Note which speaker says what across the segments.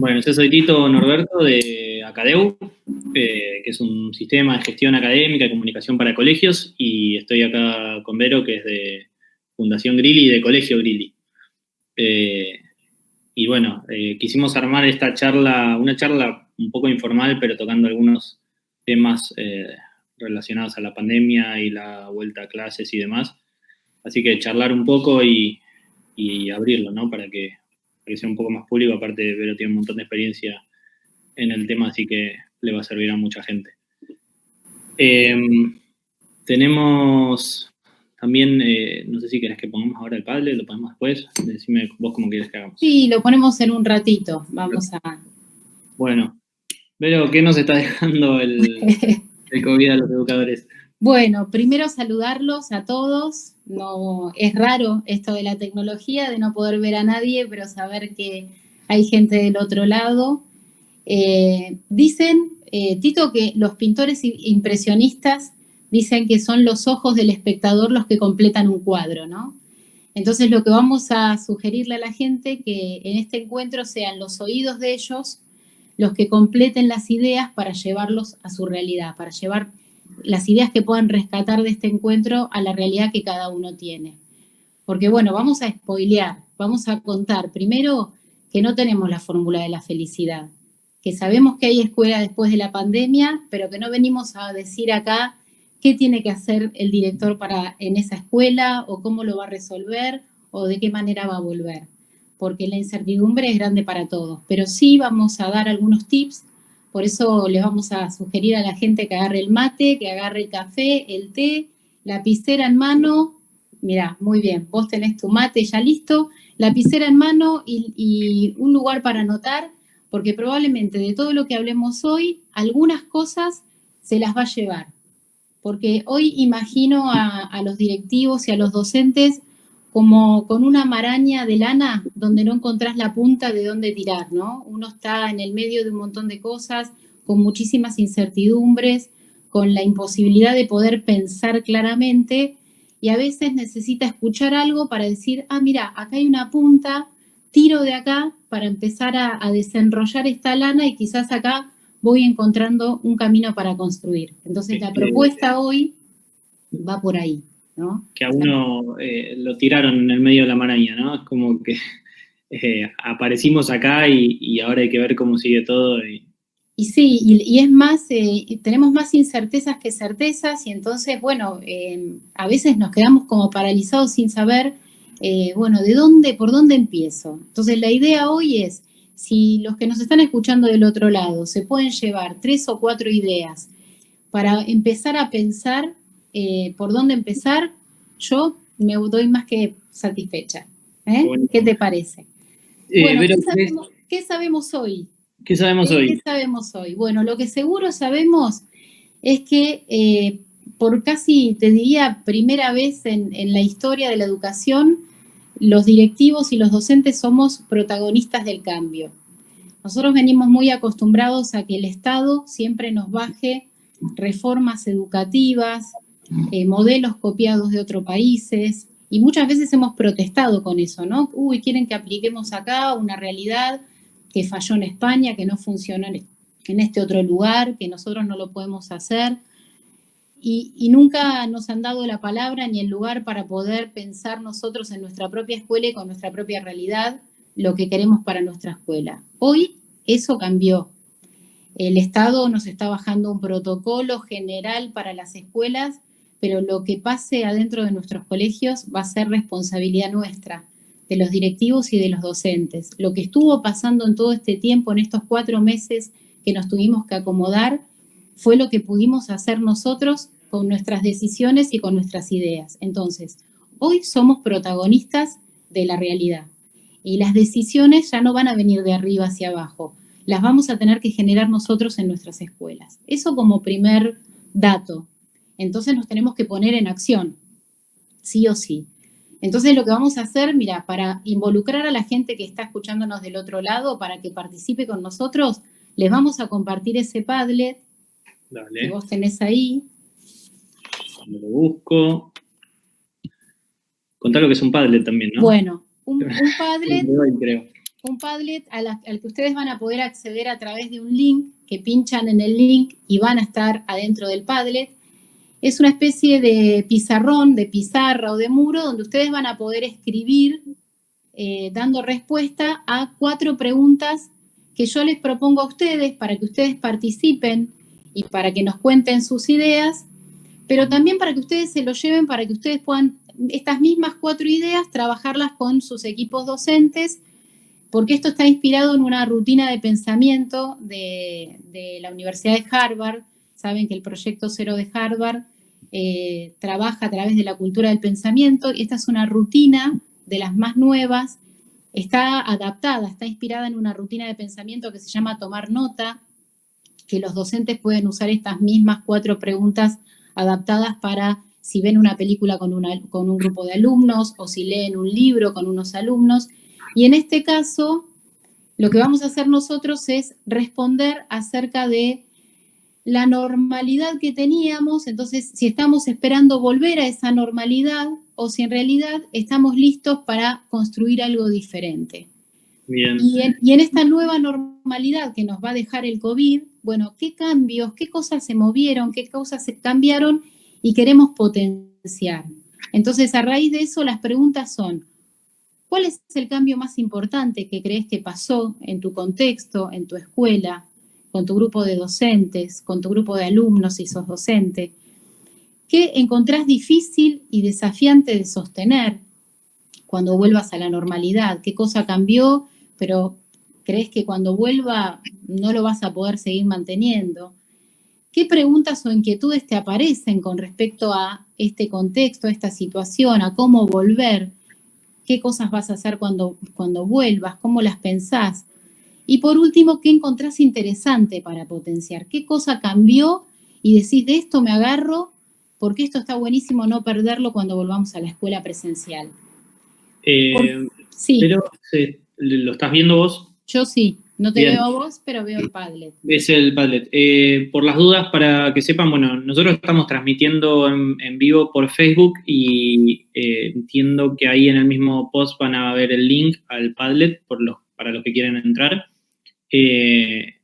Speaker 1: Bueno, yo soy Tito Norberto de Acadeu, que es un sistema de gestión académica y comunicación para colegios, y estoy acá con Vero, que es de Fundación Grilli y de Colegio Grilli. Y bueno, quisimos armar esta charla, una charla un poco informal, pero tocando algunos temas relacionados a la pandemia y la vuelta a clases y demás. Así que charlar un poco y abrirlo, ¿no? Para que sea un poco más público. Aparte, Vero tiene un montón de experiencia en el tema, así que le va a servir a mucha gente. Tenemos también, no sé si querés que pongamos ahora el Padlet, lo ponemos después. Decime vos cómo quieres que hagamos.
Speaker 2: Sí, lo ponemos en un ratito. Vamos a...
Speaker 1: Bueno, Vero, ¿qué nos está dejando el COVID a los educadores?
Speaker 2: Bueno, primero saludarlos a todos. No, es raro esto de la tecnología, de no poder ver a nadie, pero saber que hay gente del otro lado. Dicen, Tito, que los pintores impresionistas dicen que son los ojos del espectador los que completan un cuadro, ¿no? Entonces lo que vamos a sugerirle a la gente que en este encuentro sean los oídos de ellos los que completen las ideas para llevarlos a su realidad, para llevar las ideas que puedan rescatar de este encuentro a la realidad que cada uno tiene. Porque bueno, vamos a spoilear, vamos a contar primero que no tenemos la fórmula de la felicidad, que sabemos que hay escuela después de la pandemia, pero que no venimos a decir acá qué tiene que hacer el director en esa escuela, o cómo lo va a resolver, o de qué manera va a volver. Porque la incertidumbre es grande para todos. Pero sí vamos a dar algunos tips, por eso les vamos a sugerir a la gente que agarre el mate, que agarre el café, el té, lapicera en mano. Mirá, muy bien, vos tenés tu mate ya listo, lapicera en mano y un lugar para anotar, porque probablemente de todo lo que hablemos hoy, algunas cosas se las va a llevar. Porque hoy imagino a los directivos y a los docentes como con una maraña de lana donde no encontrás la punta de dónde tirar, ¿no? Uno está en el medio de un montón de cosas, con muchísimas incertidumbres, con la imposibilidad de poder pensar claramente, y a veces necesita escuchar algo para decir, ah, mira, acá hay una punta, tiro de acá para empezar a desenrollar esta lana y quizás acá voy encontrando un camino para construir. Entonces la propuesta hoy va por ahí, ¿no?
Speaker 1: Que a uno lo tiraron en el medio de la maraña, ¿no? Es como que aparecimos acá y ahora hay que ver cómo sigue todo.
Speaker 2: Y sí, y es más, tenemos más incertezas que certezas, y entonces, bueno, a veces nos quedamos como paralizados sin saber, bueno, por dónde empiezo. Entonces la idea hoy es, si los que nos están escuchando del otro lado se pueden llevar 3 o 4 ideas para empezar a pensar por dónde empezar, yo me doy más que satisfecha. Bueno. ¿Qué te parece? Bueno, ¿qué sabemos hoy?
Speaker 1: ¿Qué sabemos hoy?
Speaker 2: ¿Qué sabemos hoy? Bueno, lo que seguro sabemos es que por casi, te diría, primera vez en la historia de la educación, los directivos y los docentes somos protagonistas del cambio. Nosotros venimos muy acostumbrados a que el Estado siempre nos baje reformas educativas, modelos copiados de otros países, y muchas veces hemos protestado con eso, ¿no? Uy, quieren que apliquemos acá una realidad que falló en España, que no funciona en este otro lugar, que nosotros no lo podemos hacer. Y nunca nos han dado la palabra ni el lugar para poder pensar nosotros en nuestra propia escuela y con nuestra propia realidad lo que queremos para nuestra escuela. Hoy eso cambió. El Estado nos está bajando un protocolo general para las escuelas, pero lo que pase adentro de nuestros colegios va a ser responsabilidad nuestra, de los directivos y de los docentes. Lo que estuvo pasando en todo este tiempo, en estos 4 meses que nos tuvimos que acomodar, fue lo que pudimos hacer nosotros con nuestras decisiones y con nuestras ideas. Entonces, hoy somos protagonistas de la realidad, y las decisiones ya no van a venir de arriba hacia abajo, las vamos a tener que generar nosotros en nuestras escuelas. Eso como primer dato. Entonces nos tenemos que poner en acción, sí o sí. Entonces lo que vamos a hacer, mira, para involucrar a la gente que está escuchándonos del otro lado, para que participe con nosotros, les vamos a compartir ese Padlet.
Speaker 1: Dale.
Speaker 2: Que vos tenés ahí.
Speaker 1: Cuando lo busco. Contá lo que es un Padlet también, ¿no?
Speaker 2: Bueno, un Padlet.
Speaker 1: Creo.
Speaker 2: un Padlet al que ustedes van a poder acceder a través de un link, que pinchan en el link y van a estar adentro del Padlet. Es una especie de pizarrón, de pizarra o de muro, donde ustedes van a poder escribir dando respuesta a 4 preguntas que yo les propongo a ustedes para que ustedes participen y para que nos cuenten sus ideas, pero también para que ustedes se lo lleven, para que ustedes puedan estas mismas 4 ideas trabajarlas con sus equipos docentes, porque esto está inspirado en una rutina de pensamiento de la Universidad de Harvard. Saben que el Proyecto Cero de Harvard trabaja a través de la cultura del pensamiento, y esta es una rutina de las más nuevas, está adaptada, está inspirada en una rutina de pensamiento que se llama tomar nota, que los docentes pueden usar estas mismas 4 preguntas adaptadas para si ven una película con un grupo de alumnos o si leen un libro con unos alumnos. Y en este caso, lo que vamos a hacer nosotros es responder acerca de la normalidad que teníamos, entonces si estamos esperando volver a esa normalidad o si en realidad estamos listos para construir algo diferente.
Speaker 1: Bien.
Speaker 2: Y en esta nueva normalidad que nos va a dejar el COVID, bueno, ¿qué cambios, qué cosas se movieron, qué cosas se cambiaron y queremos potenciar? Entonces, a raíz de eso, las preguntas son: ¿cuál es el cambio más importante que crees que pasó en tu contexto, en tu escuela, con tu grupo de docentes, con tu grupo de alumnos si sos docente? ¿Qué encontrás difícil y desafiante de sostener cuando vuelvas a la normalidad? ¿Qué cosa cambió, pero crees que cuando vuelva no lo vas a poder seguir manteniendo? ¿Qué preguntas o inquietudes te aparecen con respecto a este contexto, a esta situación, a cómo volver? ¿Qué cosas vas a hacer cuando vuelvas? ¿Cómo las pensás? Y por último, ¿qué encontrás interesante para potenciar? ¿Qué cosa cambió y decís, de esto me agarro porque esto está buenísimo no perderlo cuando volvamos a la escuela presencial?
Speaker 1: Sí. Pero, ¿lo estás viendo vos?
Speaker 2: Yo sí, no te veo a vos, pero veo el Padlet.
Speaker 1: Es el Padlet. Por las dudas, para que sepan, bueno, nosotros estamos transmitiendo en vivo por Facebook y entiendo que ahí en el mismo post van a ver el link al Padlet para los que quieren entrar.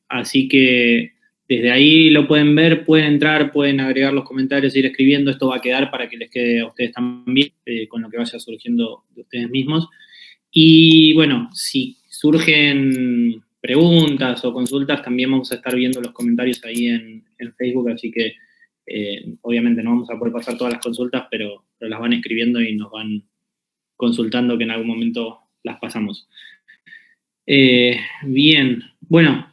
Speaker 1: Así que desde ahí lo pueden ver, pueden entrar, pueden agregar los comentarios, ir escribiendo. Esto va a quedar para que les quede a ustedes también, con lo que vaya surgiendo de ustedes mismos. Y bueno, si surgen preguntas o consultas, también vamos a estar viendo los comentarios ahí en Facebook, así que obviamente no vamos a poder pasar todas las consultas, pero las van escribiendo y nos van consultando, que en algún momento las pasamos. Bien, bueno.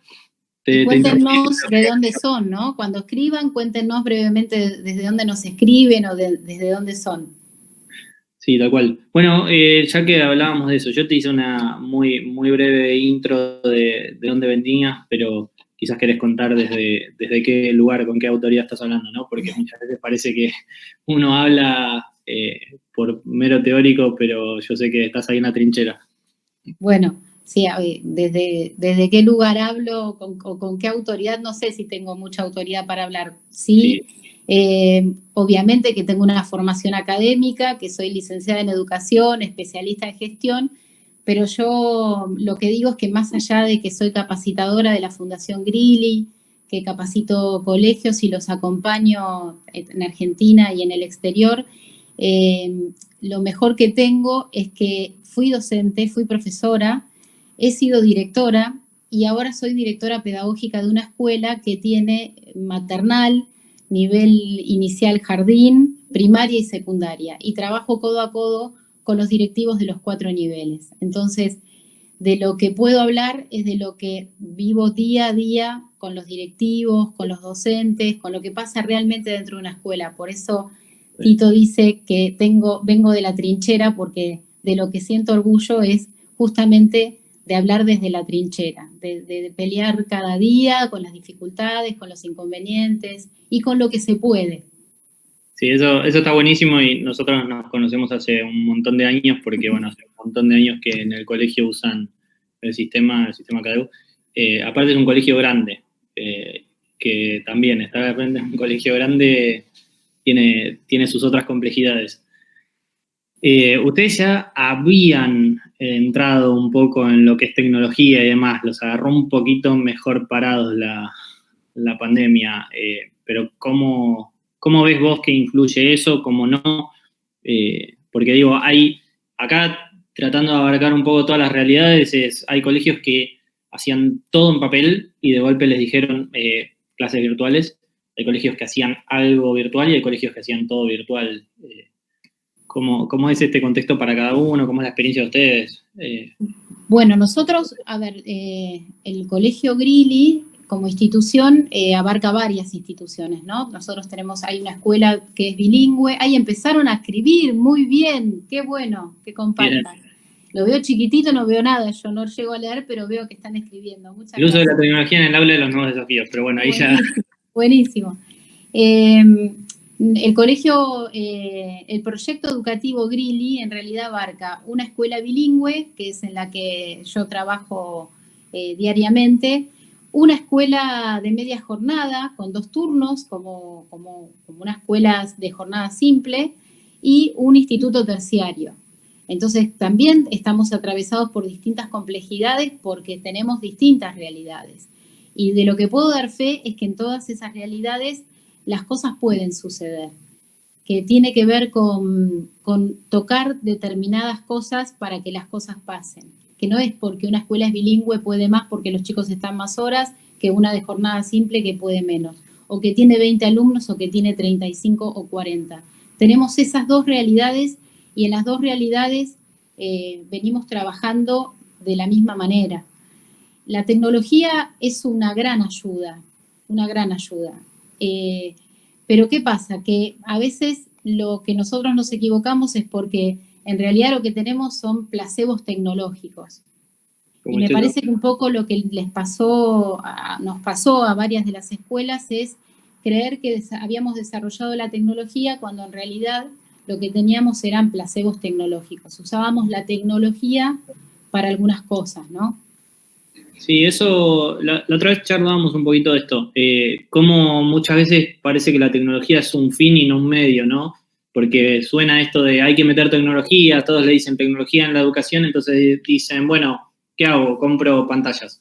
Speaker 2: Cuéntenos de dónde son, ¿no? Cuando escriban, cuéntenos brevemente desde dónde nos escriben o desde dónde son.
Speaker 1: Sí, tal cual. Bueno, ya que hablábamos de eso, yo te hice una muy, muy breve intro de dónde venías, pero quizás querés contar desde qué lugar, con qué autoridad estás hablando, ¿no? Porque muchas veces parece que uno habla por mero teórico, pero yo sé que estás ahí en la trinchera.
Speaker 2: Bueno, sí, desde qué lugar hablo, con qué autoridad, no sé si tengo mucha autoridad para hablar. Sí. Obviamente que tengo una formación académica, que soy licenciada en educación, especialista en gestión, pero yo lo que digo es que más allá de que soy capacitadora de la Fundación Grilli, que capacito colegios y los acompaño en Argentina y en el exterior, lo mejor que tengo es que fui docente, fui profesora, he sido directora y ahora soy directora pedagógica de una escuela que tiene maternal, nivel inicial jardín, primaria y secundaria, y trabajo codo a codo con los directivos de los 4 niveles. Entonces, de lo que puedo hablar es de lo que vivo día a día con los directivos, con los docentes, con lo que pasa realmente dentro de una escuela. Por eso Tito dice que vengo de la trinchera, porque de lo que siento orgullo es justamente de hablar desde la trinchera, de pelear cada día con las dificultades, con los inconvenientes y con lo que se puede.
Speaker 1: Sí, eso está buenísimo y nosotros nos conocemos hace un montón de años porque, bueno, hace un montón de años que en el colegio usan el sistema CADEU. Aparte es un colegio grande, que también estar de repente en un colegio grande tiene sus otras complejidades. Ustedes ya habían entrado un poco en lo que es tecnología y demás, los agarró un poquito mejor parados la pandemia, pero ¿cómo ves vos que influye eso? ¿Cómo no? Porque digo, acá tratando de abarcar un poco todas las realidades, hay colegios que hacían todo en papel y de golpe les dijeron clases virtuales, hay colegios que hacían algo virtual y hay colegios que hacían todo virtual. ¿Cómo es este contexto para cada uno? ¿Cómo es la experiencia de ustedes?
Speaker 2: Bueno, nosotros, a ver, el Colegio Grilli como institución abarca varias instituciones, ¿no? Nosotros hay una escuela que es bilingüe, ahí empezaron a escribir muy bien, qué bueno que compartan. Bien. Lo veo chiquitito, no veo nada, yo no llego a leer, pero veo que están escribiendo. Muchas
Speaker 1: el uso de la tecnología en el aula de los nuevos desafíos, pero bueno, ahí
Speaker 2: buenísimo,
Speaker 1: ya...
Speaker 2: Buenísimo. El colegio, el proyecto educativo Grilli en realidad abarca una escuela bilingüe, que es en la que yo trabajo diariamente, una escuela de media jornada con 2 turnos, como una escuela de jornada simple, y un instituto terciario. Entonces también estamos atravesados por distintas complejidades porque tenemos distintas realidades. Y de lo que puedo dar fe es que en todas esas realidades las cosas pueden suceder, que tiene que ver con tocar determinadas cosas para que las cosas pasen, que no es porque una escuela es bilingüe puede más porque los chicos están más horas que una de jornada simple que puede menos, o que tiene 20 alumnos o que tiene 35 o 40. Tenemos esas dos realidades y en las dos realidades venimos trabajando de la misma manera. La tecnología es una gran ayuda, una gran ayuda. Pero ¿qué pasa? Que a veces lo que nosotros nos equivocamos es porque en realidad lo que tenemos son placebos tecnológicos. Y me parece que un poco lo que nos pasó a varias de las escuelas es creer que habíamos desarrollado la tecnología cuando en realidad lo que teníamos eran placebos tecnológicos. Usábamos la tecnología para algunas cosas, ¿no?
Speaker 1: Sí, eso, la otra vez charlábamos un poquito de esto, cómo muchas veces parece que la tecnología es un fin y no un medio, ¿no? Porque suena esto de hay que meter tecnología, todos le dicen tecnología en la educación, entonces dicen, bueno, ¿qué hago? Compro pantallas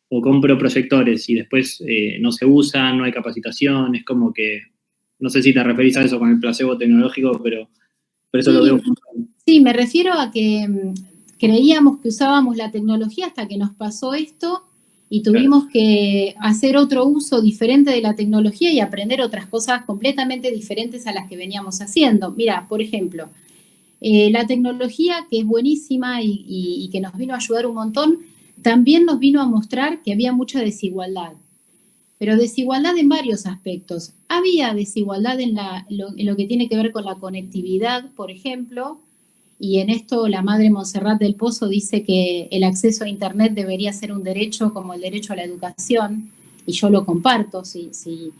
Speaker 1: o compro proyectores y después no se usan, no hay capacitación, es como que, no sé si te referís a eso con el placebo tecnológico, pero eso
Speaker 2: sí,
Speaker 1: lo veo.
Speaker 2: Sí, me refiero a que creíamos que usábamos la tecnología hasta que nos pasó esto y tuvimos que hacer otro uso diferente de la tecnología y aprender otras cosas completamente diferentes a las que veníamos haciendo. Mira, por ejemplo, la tecnología, que es buenísima y que nos vino a ayudar un montón, también nos vino a mostrar que había mucha desigualdad. Pero desigualdad en varios aspectos. Había desigualdad en lo que tiene que ver con la conectividad, por ejemplo, y en esto la madre Montserrat del Pozo dice que el acceso a Internet debería ser un derecho como el derecho a la educación, y yo lo comparto. Si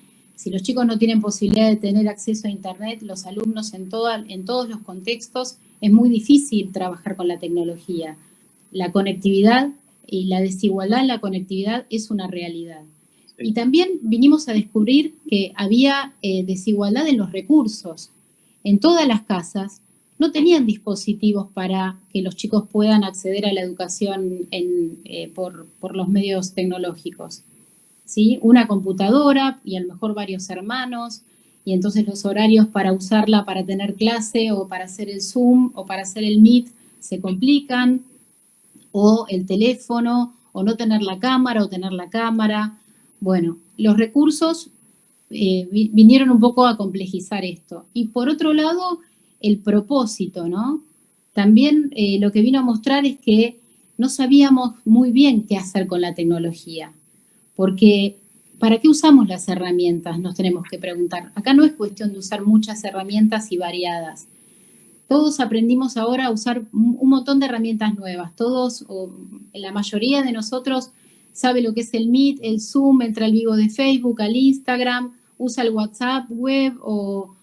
Speaker 2: los chicos no tienen posibilidad de tener acceso a Internet, los alumnos en todos los contextos, es muy difícil trabajar con la tecnología. La conectividad y la desigualdad en la conectividad es una realidad. Y también vinimos a descubrir que había desigualdad en los recursos. En todas las casas no tenían dispositivos para que los chicos puedan acceder a la educación por los medios tecnológicos. ¿Sí? Una computadora y a lo mejor varios hermanos, y entonces los horarios para usarla para tener clase o para hacer el Zoom o para hacer el Meet se complican, o el teléfono, o no tener la cámara o tener la cámara. Bueno, los recursos vinieron un poco a complejizar esto. Y por otro lado, el propósito, ¿no? También lo que vino a mostrar es que no sabíamos muy bien qué hacer con la tecnología, porque ¿para qué usamos las herramientas? Nos tenemos que preguntar. Acá no es cuestión de usar muchas herramientas y variadas. Todos aprendimos ahora a usar un montón de herramientas nuevas. Todos, o la mayoría de nosotros, sabe lo que es el Meet, el Zoom, entra al vivo de Facebook, al Instagram, usa el WhatsApp web o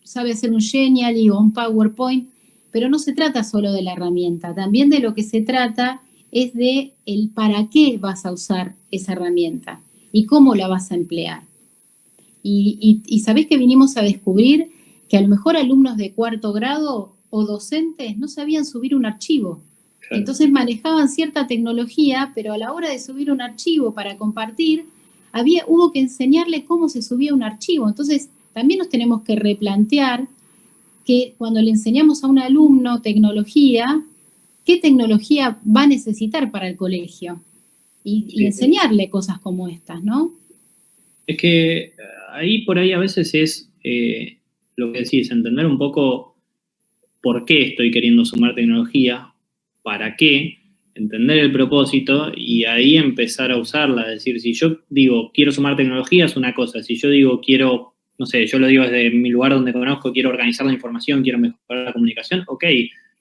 Speaker 2: sabe hacer un Genially o un PowerPoint, pero no se trata solo de la herramienta, también de lo que se trata es de el para qué vas a usar esa herramienta y cómo la vas a emplear. Y sabés que vinimos a descubrir que a lo mejor alumnos de 4º grado o docentes no sabían subir un archivo.
Speaker 1: Claro.
Speaker 2: Entonces manejaban cierta tecnología, pero a la hora de subir un archivo para compartir, hubo que enseñarle cómo se subía un archivo. Entonces también nos tenemos que replantear que cuando le enseñamos a un alumno tecnología, ¿qué tecnología va a necesitar para el colegio? Y enseñarle cosas como estas, ¿no?
Speaker 1: Es que ahí por ahí a veces es lo que decís, entender un poco por qué estoy queriendo sumar tecnología, para qué, entender el propósito y ahí empezar a usarla. Es decir, si yo digo quiero sumar tecnología es una cosa, si yo digo quiero, no sé, yo lo digo desde mi lugar donde conozco, quiero organizar la información, quiero mejorar la comunicación, ok,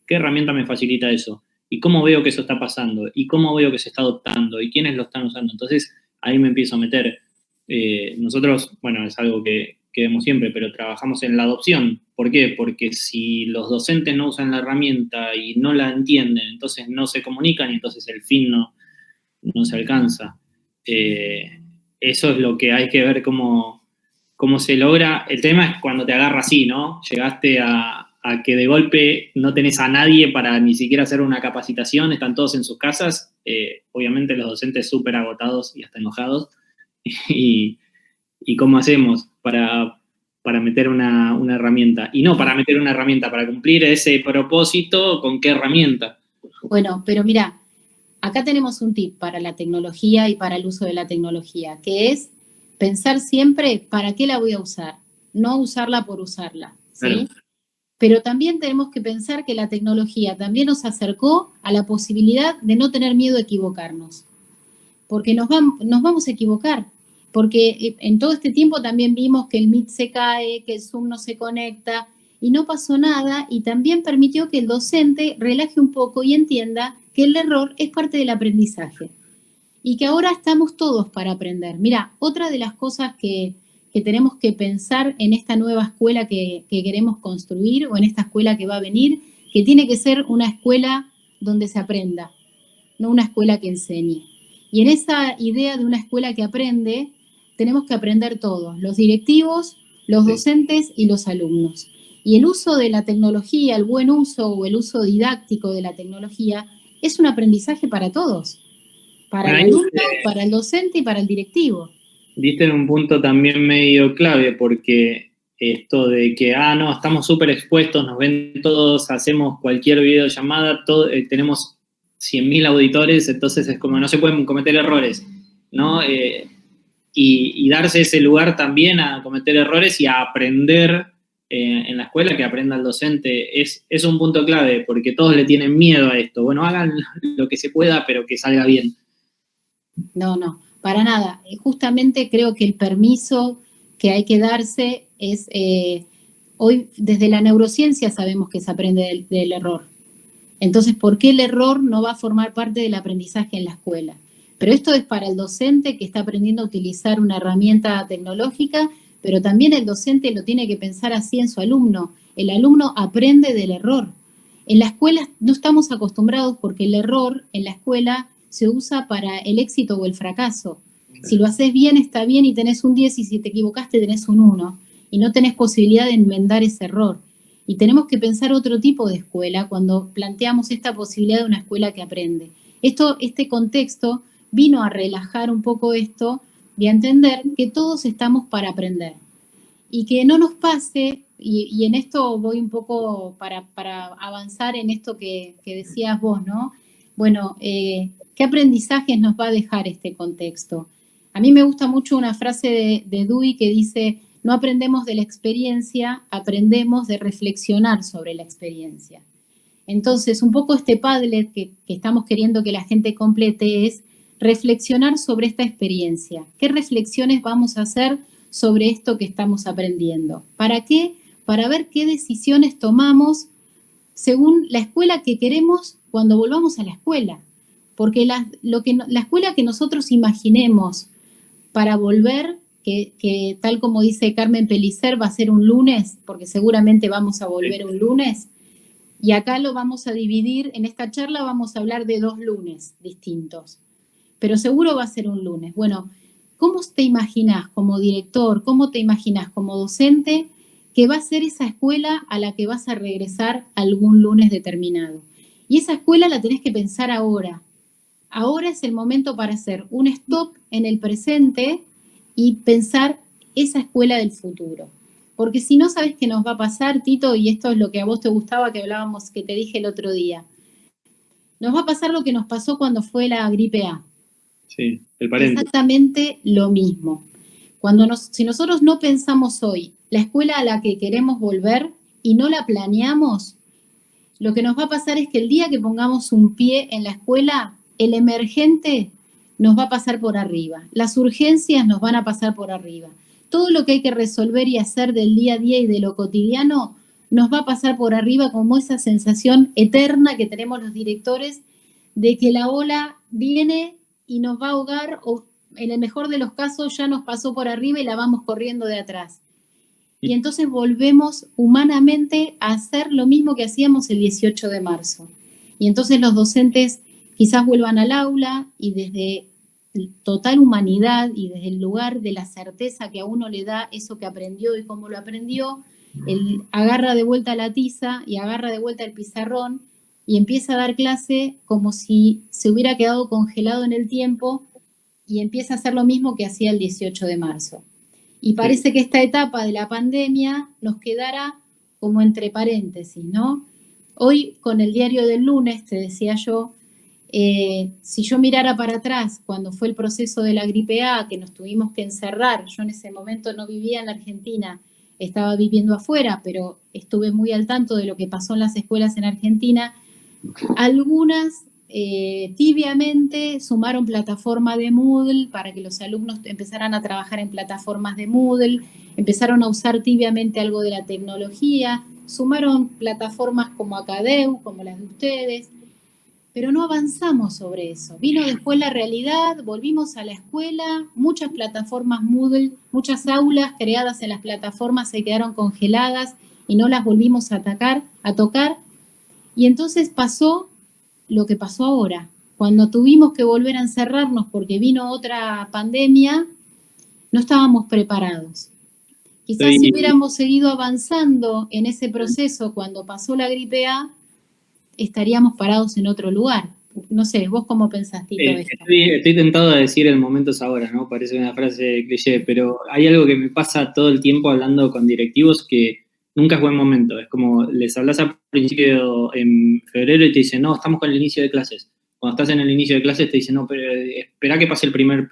Speaker 1: ¿qué herramienta me facilita eso? ¿Y cómo veo que eso está pasando? ¿Y cómo veo que se está adoptando? ¿Y quiénes lo están usando? Entonces ahí me empiezo a meter. Nosotros, bueno, es algo que vemos siempre, pero trabajamos en la adopción. ¿Por qué? Porque si los docentes no usan la herramienta y no la entienden, entonces no se comunican y entonces el fin no se alcanza. Eso es lo que hay que ver cómo se logra. El tema es cuando te agarra así, ¿no? Llegaste a que de golpe no tenés a nadie para ni siquiera hacer una capacitación, están todos en sus casas, obviamente los docentes súper agotados y hasta enojados, y cómo hacemos para meter una herramienta. Y no para meter una herramienta, para cumplir ese propósito, ¿con qué herramienta?
Speaker 2: Bueno, pero mira, acá tenemos un tip para la tecnología y para el uso de la tecnología, que es pensar siempre para qué la voy a usar, no usarla por usarla, ¿sí? Claro. Pero también tenemos que pensar que la tecnología también nos acercó a la posibilidad de no tener miedo a equivocarnos, porque nos vamos a equivocar, porque en todo este tiempo también vimos que el Meet se cae, que el Zoom no se conecta, y no pasó nada, y también permitió que el docente relaje un poco y entienda que el error es parte del aprendizaje, y que ahora estamos todos para aprender. Mira, otra de las cosas que tenemos que pensar en esta nueva escuela que queremos construir, o en esta escuela que va a venir, que tiene que ser una escuela donde se aprenda, no una escuela que enseñe. Y en esa idea de una escuela que aprende, tenemos que aprender todos, los directivos, los docentes y los alumnos. Y el uso de la tecnología, el buen uso o el uso didáctico de la tecnología, es un aprendizaje para todos, para el alumno, para el docente y para el directivo.
Speaker 1: Diste en un punto también medio clave, porque esto de que, no, estamos súper expuestos, nos ven todos, hacemos cualquier videollamada, tenemos 100.000 auditores, entonces es como no se pueden cometer errores, ¿no? Y darse ese lugar también a cometer errores y a aprender en la escuela, que aprenda el docente, es un punto clave, porque todos le tienen miedo a esto. Bueno, hagan lo que se pueda, pero que salga bien.
Speaker 2: No, para nada. Justamente creo que el permiso que hay que darse es, hoy desde la neurociencia sabemos que se aprende del error. Entonces, ¿por qué el error no va a formar parte del aprendizaje en la escuela? Pero esto es para el docente que está aprendiendo a utilizar una herramienta tecnológica, pero también el docente lo tiene que pensar así en su alumno. El alumno aprende del error. En la escuela no estamos acostumbrados porque el error en la escuela se usa para el éxito o el fracaso. Si lo haces bien, está bien y tenés un 10, y si te equivocaste tenés un 1, y no tenés posibilidad de enmendar ese error. Y tenemos que pensar otro tipo de escuela cuando planteamos esta posibilidad de una escuela que aprende. Este contexto vino a relajar un poco esto y a entender que todos estamos para aprender. Y que no nos pase, y en esto voy un poco para avanzar en esto que decías vos, ¿no? Bueno, ¿qué aprendizajes nos va a dejar este contexto? A mí me gusta mucho una frase de Dewey que dice: no aprendemos de la experiencia, aprendemos de reflexionar sobre la experiencia. Entonces, un poco este Padlet que estamos queriendo que la gente complete es reflexionar sobre esta experiencia. ¿Qué reflexiones vamos a hacer sobre esto que estamos aprendiendo? ¿Para qué? Para ver qué decisiones tomamos según la escuela que queremos cuando volvamos a la escuela. Porque la escuela que nosotros imaginemos para volver, que tal como dice Carmen Pellicer, va a ser un lunes, porque seguramente vamos a volver un lunes, y acá lo vamos a dividir, en esta charla vamos a hablar de 2 lunes distintos, pero seguro va a ser un lunes. Bueno, ¿cómo te imaginas como director, cómo te imaginas como docente que va a ser esa escuela a la que vas a regresar algún lunes determinado? Y esa escuela la tenés que pensar ahora. Ahora es el momento para hacer un stop en el presente y pensar esa escuela del futuro. Porque si no, ¿sabes qué nos va a pasar, Tito? Y esto es lo que a vos te gustaba que hablábamos, que te dije el otro día. Nos va a pasar lo que nos pasó cuando fue la gripe A.
Speaker 1: Sí, el paréntesis.
Speaker 2: Exactamente lo mismo. Si nosotros no pensamos hoy la escuela a la que queremos volver y no la planeamos, lo que nos va a pasar es que el día que pongamos un pie en la escuela, el emergente nos va a pasar por arriba, las urgencias nos van a pasar por arriba. Todo lo que hay que resolver y hacer del día a día y de lo cotidiano nos va a pasar por arriba, como esa sensación eterna que tenemos los directores de que la ola viene y nos va a ahogar, o en el mejor de los casos ya nos pasó por arriba y la vamos corriendo de atrás. Y entonces volvemos humanamente a hacer lo mismo que hacíamos el 18 de marzo. Y entonces los docentes quizás vuelvan al aula y desde total humanidad y desde el lugar de la certeza que a uno le da eso que aprendió y cómo lo aprendió, él agarra de vuelta la tiza y agarra de vuelta el pizarrón y empieza a dar clase como si se hubiera quedado congelado en el tiempo y empieza a hacer lo mismo que hacía el 18 de marzo. Y parece que esta etapa de la pandemia nos quedará como entre paréntesis, ¿no? Hoy, con el diario del lunes, te decía yo, si yo mirara para atrás cuando fue el proceso de la gripe A, que nos tuvimos que encerrar, yo en ese momento no vivía en la Argentina, estaba viviendo afuera, pero estuve muy al tanto de lo que pasó en las escuelas en Argentina, algunas tibiamente sumaron plataforma de Moodle para que los alumnos empezaran a trabajar en plataformas de Moodle, empezaron a usar tibiamente algo de la tecnología, sumaron plataformas como Acadeu, como las de ustedes, pero no avanzamos sobre eso. Vino después la realidad, volvimos a la escuela, muchas plataformas Moodle, muchas aulas creadas en las plataformas se quedaron congeladas y no las volvimos a tocar, y entonces pasó lo que pasó ahora. Cuando tuvimos que volver a encerrarnos porque vino otra pandemia, no estábamos preparados. Quizás si hubiéramos seguido avanzando en ese proceso cuando pasó la gripe A, estaríamos parados en otro lugar. No sé, ¿vos cómo pensás, Tito, esto?
Speaker 1: Estoy tentado a decir el momento es ahora, ¿no? Parece una frase cliché, pero hay algo que me pasa todo el tiempo hablando con directivos que nunca es buen momento. Es como les hablas al principio en febrero y te dicen, no, estamos con el inicio de clases. Cuando estás en el inicio de clases te dicen, no, pero espera que pase el primer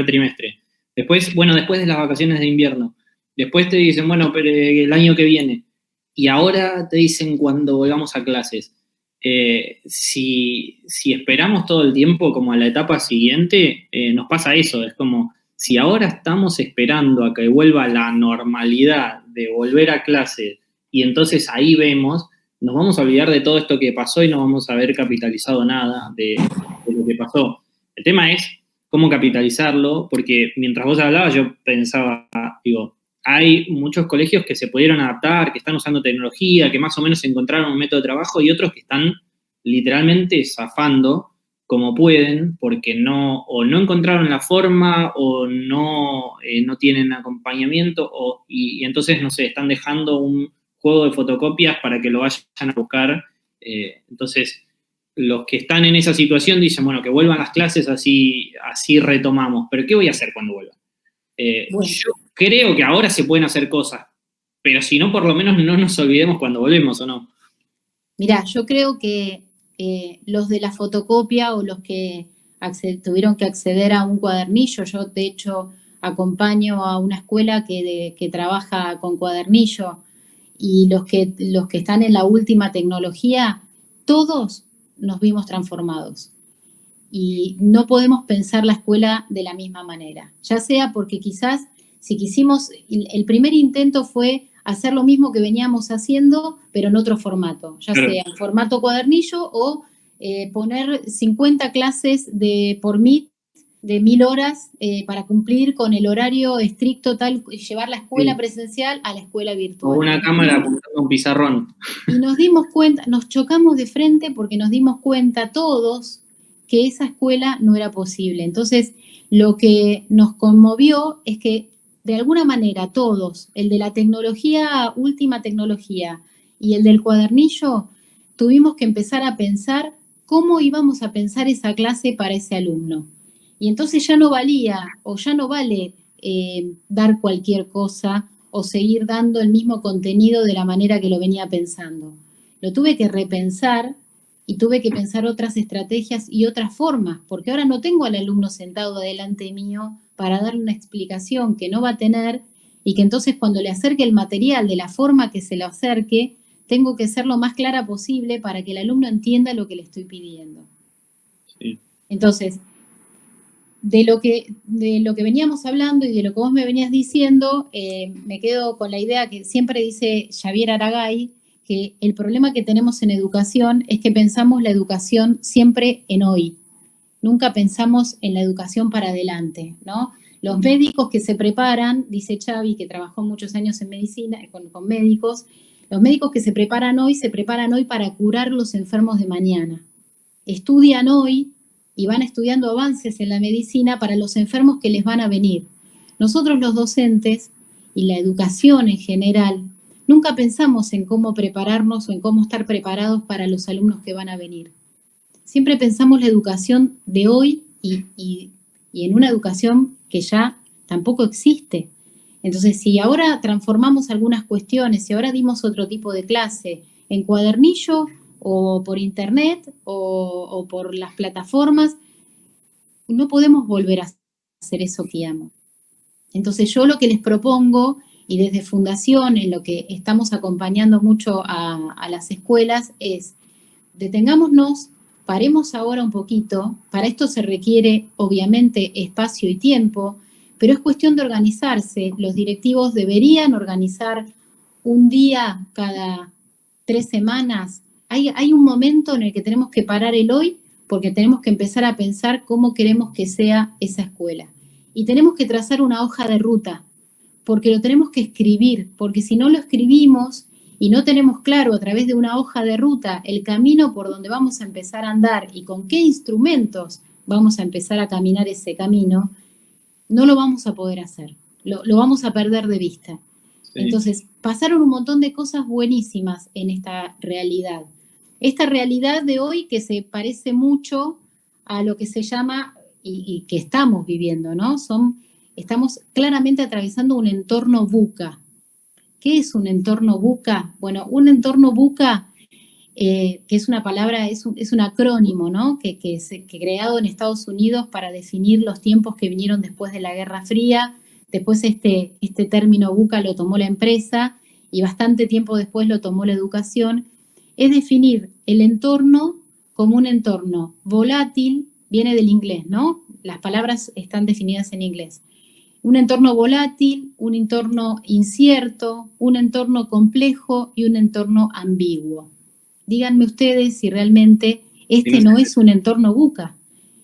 Speaker 1: trimestre. Después, bueno, después de las vacaciones de invierno. Después te dicen, bueno, pero el año que viene. Y ahora te dicen cuando volvamos a clases. Si esperamos todo el tiempo como a la etapa siguiente, nos pasa eso. Es como, si ahora estamos esperando a que vuelva la normalidad de volver a clase y entonces ahí vemos, nos vamos a olvidar de todo esto que pasó y no vamos a haber capitalizado nada de lo que pasó. El tema es cómo capitalizarlo, porque mientras vos hablabas yo pensaba, digo, hay muchos colegios que se pudieron adaptar, que están usando tecnología, que más o menos encontraron un método de trabajo y otros que están literalmente zafando como pueden, porque o no encontraron la forma o no tienen acompañamiento y entonces, no sé, están dejando un juego de fotocopias para que lo vayan a buscar. Entonces, los que están en esa situación dicen, bueno, que vuelvan las clases, así retomamos. Pero ¿qué voy a hacer cuando vuelvan? Bueno. Yo creo que ahora se pueden hacer cosas, pero si no, por lo menos no nos olvidemos cuando volvemos, ¿o no?
Speaker 2: Mirá, yo creo que los de la fotocopia o los que tuvieron que acceder a un cuadernillo, yo de hecho acompaño a una escuela que trabaja con cuadernillo, y los que están en la última tecnología, todos nos vimos transformados. Y no podemos pensar la escuela de la misma manera, ya sea porque quizás si quisimos, el primer intento fue hacer lo mismo que veníamos haciendo, pero en otro formato, ya sea en formato cuadernillo o poner 50 clases por Meet de 1000 horas para cumplir con el horario estricto tal, llevar la escuela presencial a la escuela virtual.
Speaker 1: O una cámara apuntando a un pizarrón.
Speaker 2: Y nos dimos cuenta, nos chocamos de frente porque nos dimos cuenta todos que esa escuela no era posible. Entonces, lo que nos conmovió es que de alguna manera todos, el de la tecnología, última tecnología, y el del cuadernillo, tuvimos que empezar a pensar cómo íbamos a pensar esa clase para ese alumno. Y entonces ya no valía o ya no vale dar cualquier cosa o seguir dando el mismo contenido de la manera que lo venía pensando. Lo tuve que repensar y tuve que pensar otras estrategias y otras formas, porque ahora no tengo al alumno sentado delante mío para darle una explicación que no va a tener y que entonces cuando le acerque el material de la forma que se lo acerque, tengo que ser lo más clara posible para que el alumno entienda lo que le estoy pidiendo. Sí. Entonces, de lo que veníamos hablando y de lo que vos me venías diciendo, me quedo con la idea que siempre dice Javier Aragay, que el problema que tenemos en educación es que pensamos la educación siempre en hoy. Nunca pensamos en la educación para adelante, ¿no? Los médicos que se preparan, dice Xavi, que trabajó muchos años en medicina, con médicos, los médicos que se preparan hoy para curar los enfermos de mañana. Estudian hoy y van estudiando avances en la medicina para los enfermos que les van a venir. Nosotros los docentes y la educación en general, nunca pensamos en cómo prepararnos o en cómo estar preparados para los alumnos que van a venir. Siempre pensamos la educación de hoy y en una educación que ya tampoco existe. Entonces, si ahora transformamos algunas cuestiones, si ahora dimos otro tipo de clase en cuadernillo o por internet o por las plataformas, no podemos volver a hacer eso que amo. Entonces, yo lo que les propongo, y desde Fundación, en lo que estamos acompañando mucho a las escuelas, es detengámonos, paremos ahora un poquito. Para esto se requiere, obviamente, espacio y tiempo, pero es cuestión de organizarse. Los directivos deberían organizar un día cada 3 semanas. Hay un momento en el que tenemos que parar el hoy porque tenemos que empezar a pensar cómo queremos que sea esa escuela. Y tenemos que trazar una hoja de ruta, porque lo tenemos que escribir, porque si no lo escribimos y no tenemos claro a través de una hoja de ruta el camino por donde vamos a empezar a andar y con qué instrumentos vamos a empezar a caminar ese camino, no lo vamos a poder hacer, lo vamos a perder de vista. Sí. Entonces, pasaron un montón de cosas buenísimas en esta realidad. Esta realidad de hoy que se parece mucho a lo que se llama y que estamos viviendo, ¿no? Estamos claramente atravesando un entorno VUCA. ¿Qué es un entorno VUCA? Bueno, un entorno VUCA, que es una palabra, es un acrónimo, ¿no? Que creado en Estados Unidos para definir los tiempos que vinieron después de la Guerra Fría. Después este término VUCA lo tomó la empresa y bastante tiempo después lo tomó la educación. Es definir el entorno como un entorno volátil, viene del inglés, ¿no? Las palabras están definidas en inglés. Un entorno volátil, un entorno incierto, un entorno complejo y un entorno ambiguo. Díganme ustedes si realmente no es un entorno VUCA.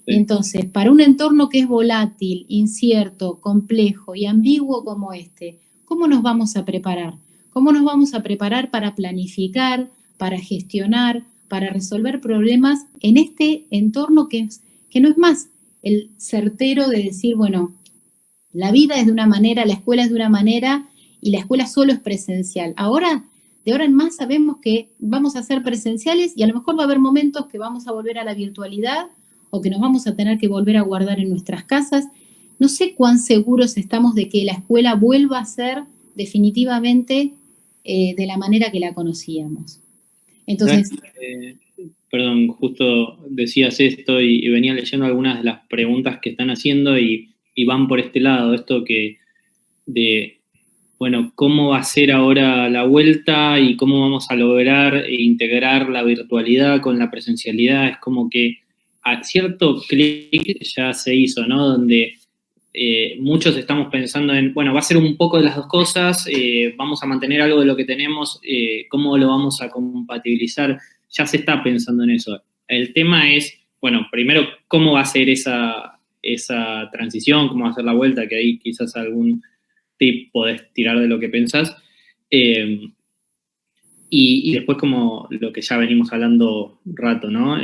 Speaker 2: Sí. Entonces, para un entorno que es volátil, incierto, complejo y ambiguo como ¿cómo nos vamos a preparar? ¿Cómo nos vamos a preparar para planificar, para gestionar, para resolver problemas en este entorno que no es más el certero de decir, bueno, la vida es de una manera, la escuela es de una manera y la escuela solo es presencial. De ahora en más sabemos que vamos a ser presenciales y a lo mejor va a haber momentos que vamos a volver a la virtualidad o que nos vamos a tener que volver a guardar en nuestras casas. No sé cuán seguros estamos de que la escuela vuelva a ser definitivamente de la manera que la conocíamos. Entonces...
Speaker 1: Perdón, justo decías esto y venía leyendo algunas de las preguntas que están haciendo y van por este lado, esto bueno, ¿cómo va a ser ahora la vuelta y cómo vamos a lograr integrar la virtualidad con la presencialidad? Es como que a cierto clic ya se hizo, ¿no? Donde muchos estamos pensando en, bueno, va a ser un poco de las dos cosas, vamos a mantener algo de lo que tenemos, ¿cómo lo vamos a compatibilizar? Ya se está pensando en eso. El tema es, bueno, primero, ¿cómo va a ser esa transición? ¿Cómo va a ser la vuelta? Que ahí quizás algún tip podés tirar de lo que pensás. Y después como lo que ya venimos hablando un rato, ¿no?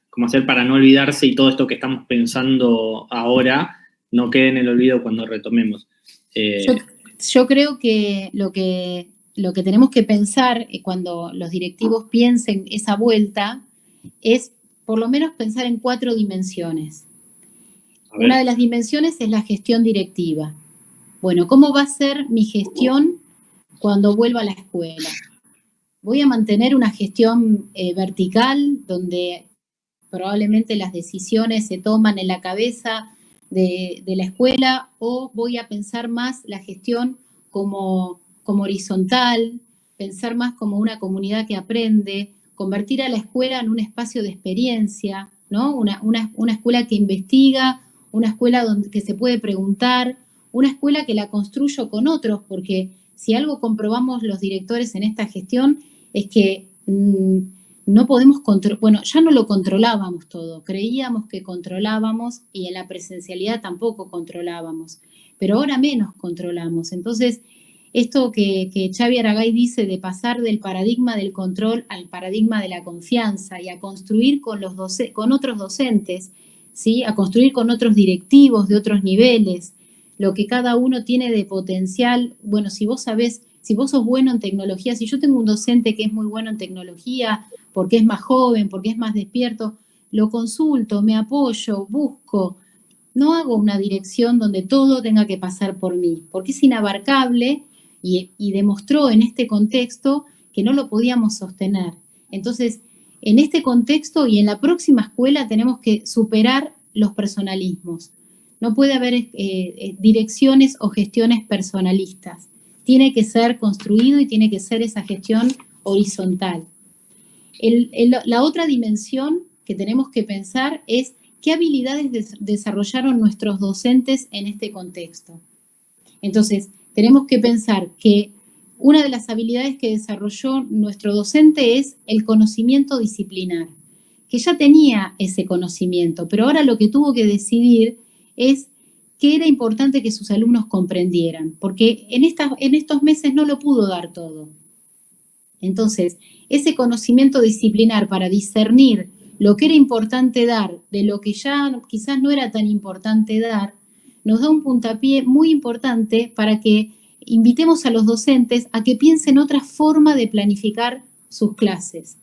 Speaker 1: Cómo hacer para no olvidarse y todo esto que estamos pensando ahora no quede en el olvido cuando retomemos.
Speaker 2: Yo creo que lo que lo que tenemos que pensar cuando los directivos piensen esa vuelta es por lo menos pensar en 4 dimensiones. Una de las dimensiones es la gestión directiva. Bueno, ¿cómo va a ser mi gestión cuando vuelva a la escuela? Voy a mantener una gestión vertical, donde probablemente las decisiones se toman en la cabeza de la escuela, o voy a pensar más la gestión como horizontal, pensar más como una comunidad que aprende, convertir a la escuela en un espacio de experiencia, ¿no? Una escuela que investiga, una escuela que se puede preguntar, una escuela que la construyo con otros, porque si algo comprobamos los directores en esta gestión es que no podemos controlar, bueno, ya no lo controlábamos todo, creíamos que controlábamos y en la presencialidad tampoco controlábamos, pero ahora menos controlamos. Entonces, esto que Xavi Aragay dice de pasar del paradigma del control al paradigma de la confianza y a construir con otros docentes, ¿sí? A construir con otros directivos de otros niveles, lo que cada uno tiene de potencial. Bueno, si vos sos bueno en tecnología, si yo tengo un docente que es muy bueno en tecnología, porque es más joven, porque es más despierto, lo consulto, me apoyo, busco. No hago una dirección donde todo tenga que pasar por mí, porque es inabarcable y demostró en este contexto que no lo podíamos sostener. Entonces, en este contexto y en la próxima escuela tenemos que superar los personalismos. No puede haber direcciones o gestiones personalistas. Tiene que ser construido y tiene que ser esa gestión horizontal. La otra dimensión que tenemos que pensar es qué habilidades desarrollaron nuestros docentes en este contexto. Entonces, tenemos que pensar que una de las habilidades que desarrolló nuestro docente es el conocimiento disciplinar, que ya tenía ese conocimiento, pero ahora lo que tuvo que decidir es qué era importante que sus alumnos comprendieran, porque en estos meses no lo pudo dar todo. Entonces, ese conocimiento disciplinar para discernir lo que era importante dar de lo que ya quizás no era tan importante dar, nos da un puntapié muy importante para que invitemos a los docentes a que piensen otra forma de planificar sus clases.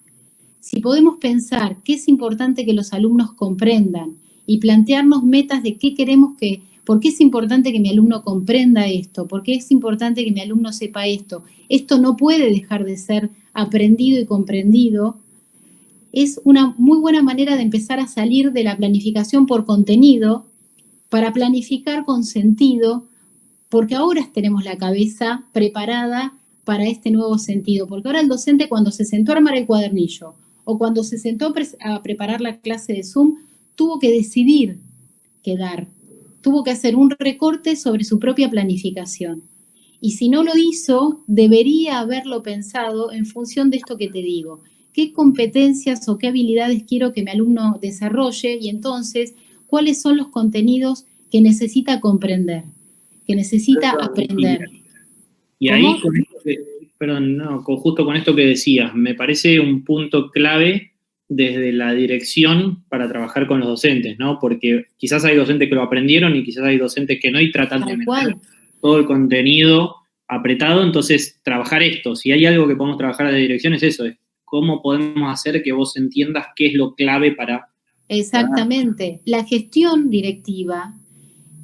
Speaker 2: Si podemos pensar qué es importante que los alumnos comprendan y plantearnos metas de qué queremos por qué es importante que mi alumno comprenda esto, por qué es importante que mi alumno sepa esto no puede dejar de ser aprendido y comprendido, es una muy buena manera de empezar a salir de la planificación por contenido para planificar con sentido, porque ahora tenemos la cabeza preparada para este nuevo sentido, porque ahora el docente cuando se sentó a armar el cuadernillo o cuando se sentó a preparar la clase de Zoom, tuvo que decidir qué dar, tuvo que hacer un recorte sobre su propia planificación. Y si no lo hizo, debería haberlo pensado en función de esto que te digo. ¿Qué competencias o qué habilidades quiero que mi alumno desarrolle? Y entonces, ¿cuáles son los contenidos que necesita comprender, que necesita aprender?
Speaker 1: Y ahí, justo con esto que decías, me parece un punto clave desde la dirección para trabajar con los docentes, ¿no? Porque quizás hay docentes que lo aprendieron y quizás hay docentes que no, y tratan de meter todo el contenido apretado. Entonces, trabajar esto, si hay algo que podemos trabajar de dirección es eso, es cómo podemos hacer que vos entiendas qué es lo clave para...
Speaker 2: Exactamente. La gestión directiva,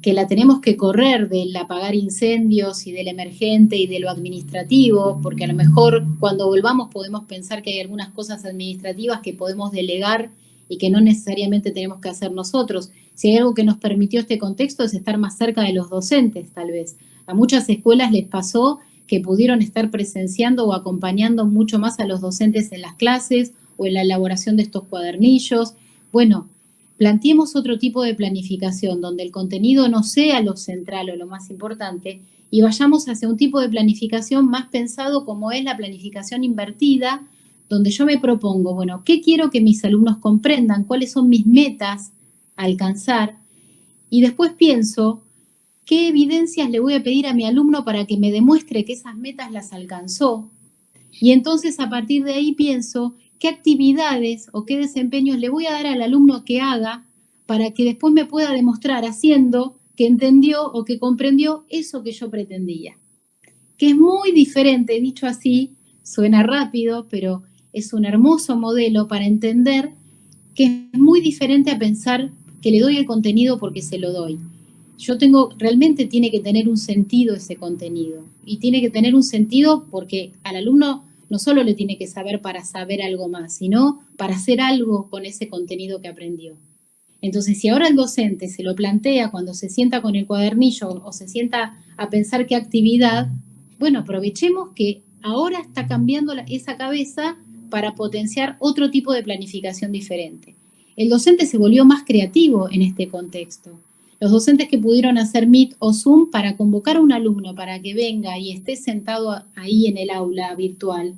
Speaker 2: que la tenemos que correr del apagar incendios y del emergente y de lo administrativo, porque a lo mejor cuando volvamos podemos pensar que hay algunas cosas administrativas que podemos delegar y que no necesariamente tenemos que hacer nosotros. Si hay algo que nos permitió este contexto es estar más cerca de los docentes, tal vez. A muchas escuelas les pasó que pudieron estar presenciando o acompañando mucho más a los docentes en las clases o en la elaboración de estos cuadernillos. Bueno, planteemos otro tipo de planificación donde el contenido no sea lo central o lo más importante y vayamos hacia un tipo de planificación más pensado como es la planificación invertida, donde yo me propongo, bueno, ¿qué quiero que mis alumnos comprendan? ¿Cuáles son mis metas a alcanzar? Y después pienso, ¿qué evidencias le voy a pedir a mi alumno para que me demuestre que esas metas las alcanzó? Y entonces a partir de ahí pienso, ¿qué actividades o qué desempeños le voy a dar al alumno que haga para que después me pueda demostrar haciendo que entendió o que comprendió eso que yo pretendía? que es muy diferente, dicho así, suena rápido, pero es un hermoso modelo para entender que es muy diferente a pensar que le doy el contenido porque se lo doy. Realmente tiene que tener un sentido ese contenido, y tiene que tener un sentido porque al alumno no solo le tiene que saber para saber algo más, sino para hacer algo con ese contenido que aprendió. Entonces, si ahora el docente se lo plantea cuando se sienta con el cuadernillo o se sienta a pensar qué actividad, bueno, aprovechemos que ahora está cambiando esa cabeza para potenciar otro tipo de planificación diferente. El docente se volvió más creativo en este contexto. Los docentes que pudieron hacer Meet o Zoom para convocar a un alumno para que venga y esté sentado ahí en el aula virtual,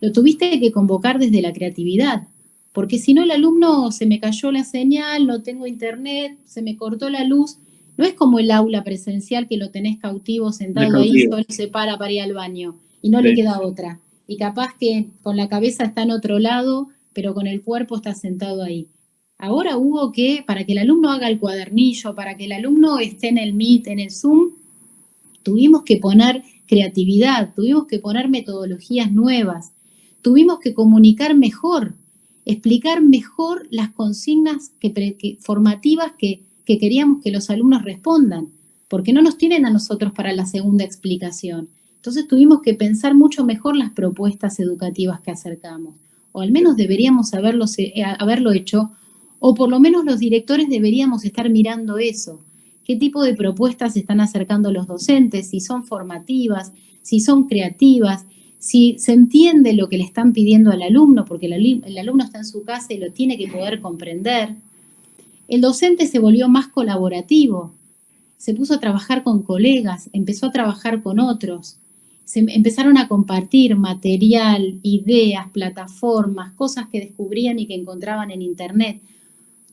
Speaker 2: lo tuviste que convocar desde la creatividad, porque si no el alumno se me cayó la señal, no tengo internet, se me cortó la luz. No es como el aula presencial que lo tenés cautivo sentado ahí, solo se para ir al baño y no le queda otra. Y capaz que con la cabeza está en otro lado, pero con el cuerpo está sentado ahí. Ahora hubo que, para que el alumno haga el cuadernillo, para que el alumno esté en el Meet, en el Zoom, tuvimos que poner creatividad, tuvimos que poner metodologías nuevas, tuvimos que comunicar mejor, explicar mejor las consignas formativas que queríamos que los alumnos respondan, porque no nos tienen a nosotros para la segunda explicación. Entonces tuvimos que pensar mucho mejor las propuestas educativas que acercamos, o al menos deberíamos haberlo hecho, o por lo menos los directores deberíamos estar mirando eso. ¿Qué tipo de propuestas están acercando los docentes? Si son formativas, si son creativas, si se entiende lo que le están pidiendo al alumno, porque el alumno está en su casa y lo tiene que poder comprender. El docente se volvió más colaborativo, se puso a trabajar con colegas, empezó a trabajar con otros, empezaron a compartir material, ideas, plataformas, cosas que descubrían y que encontraban en internet.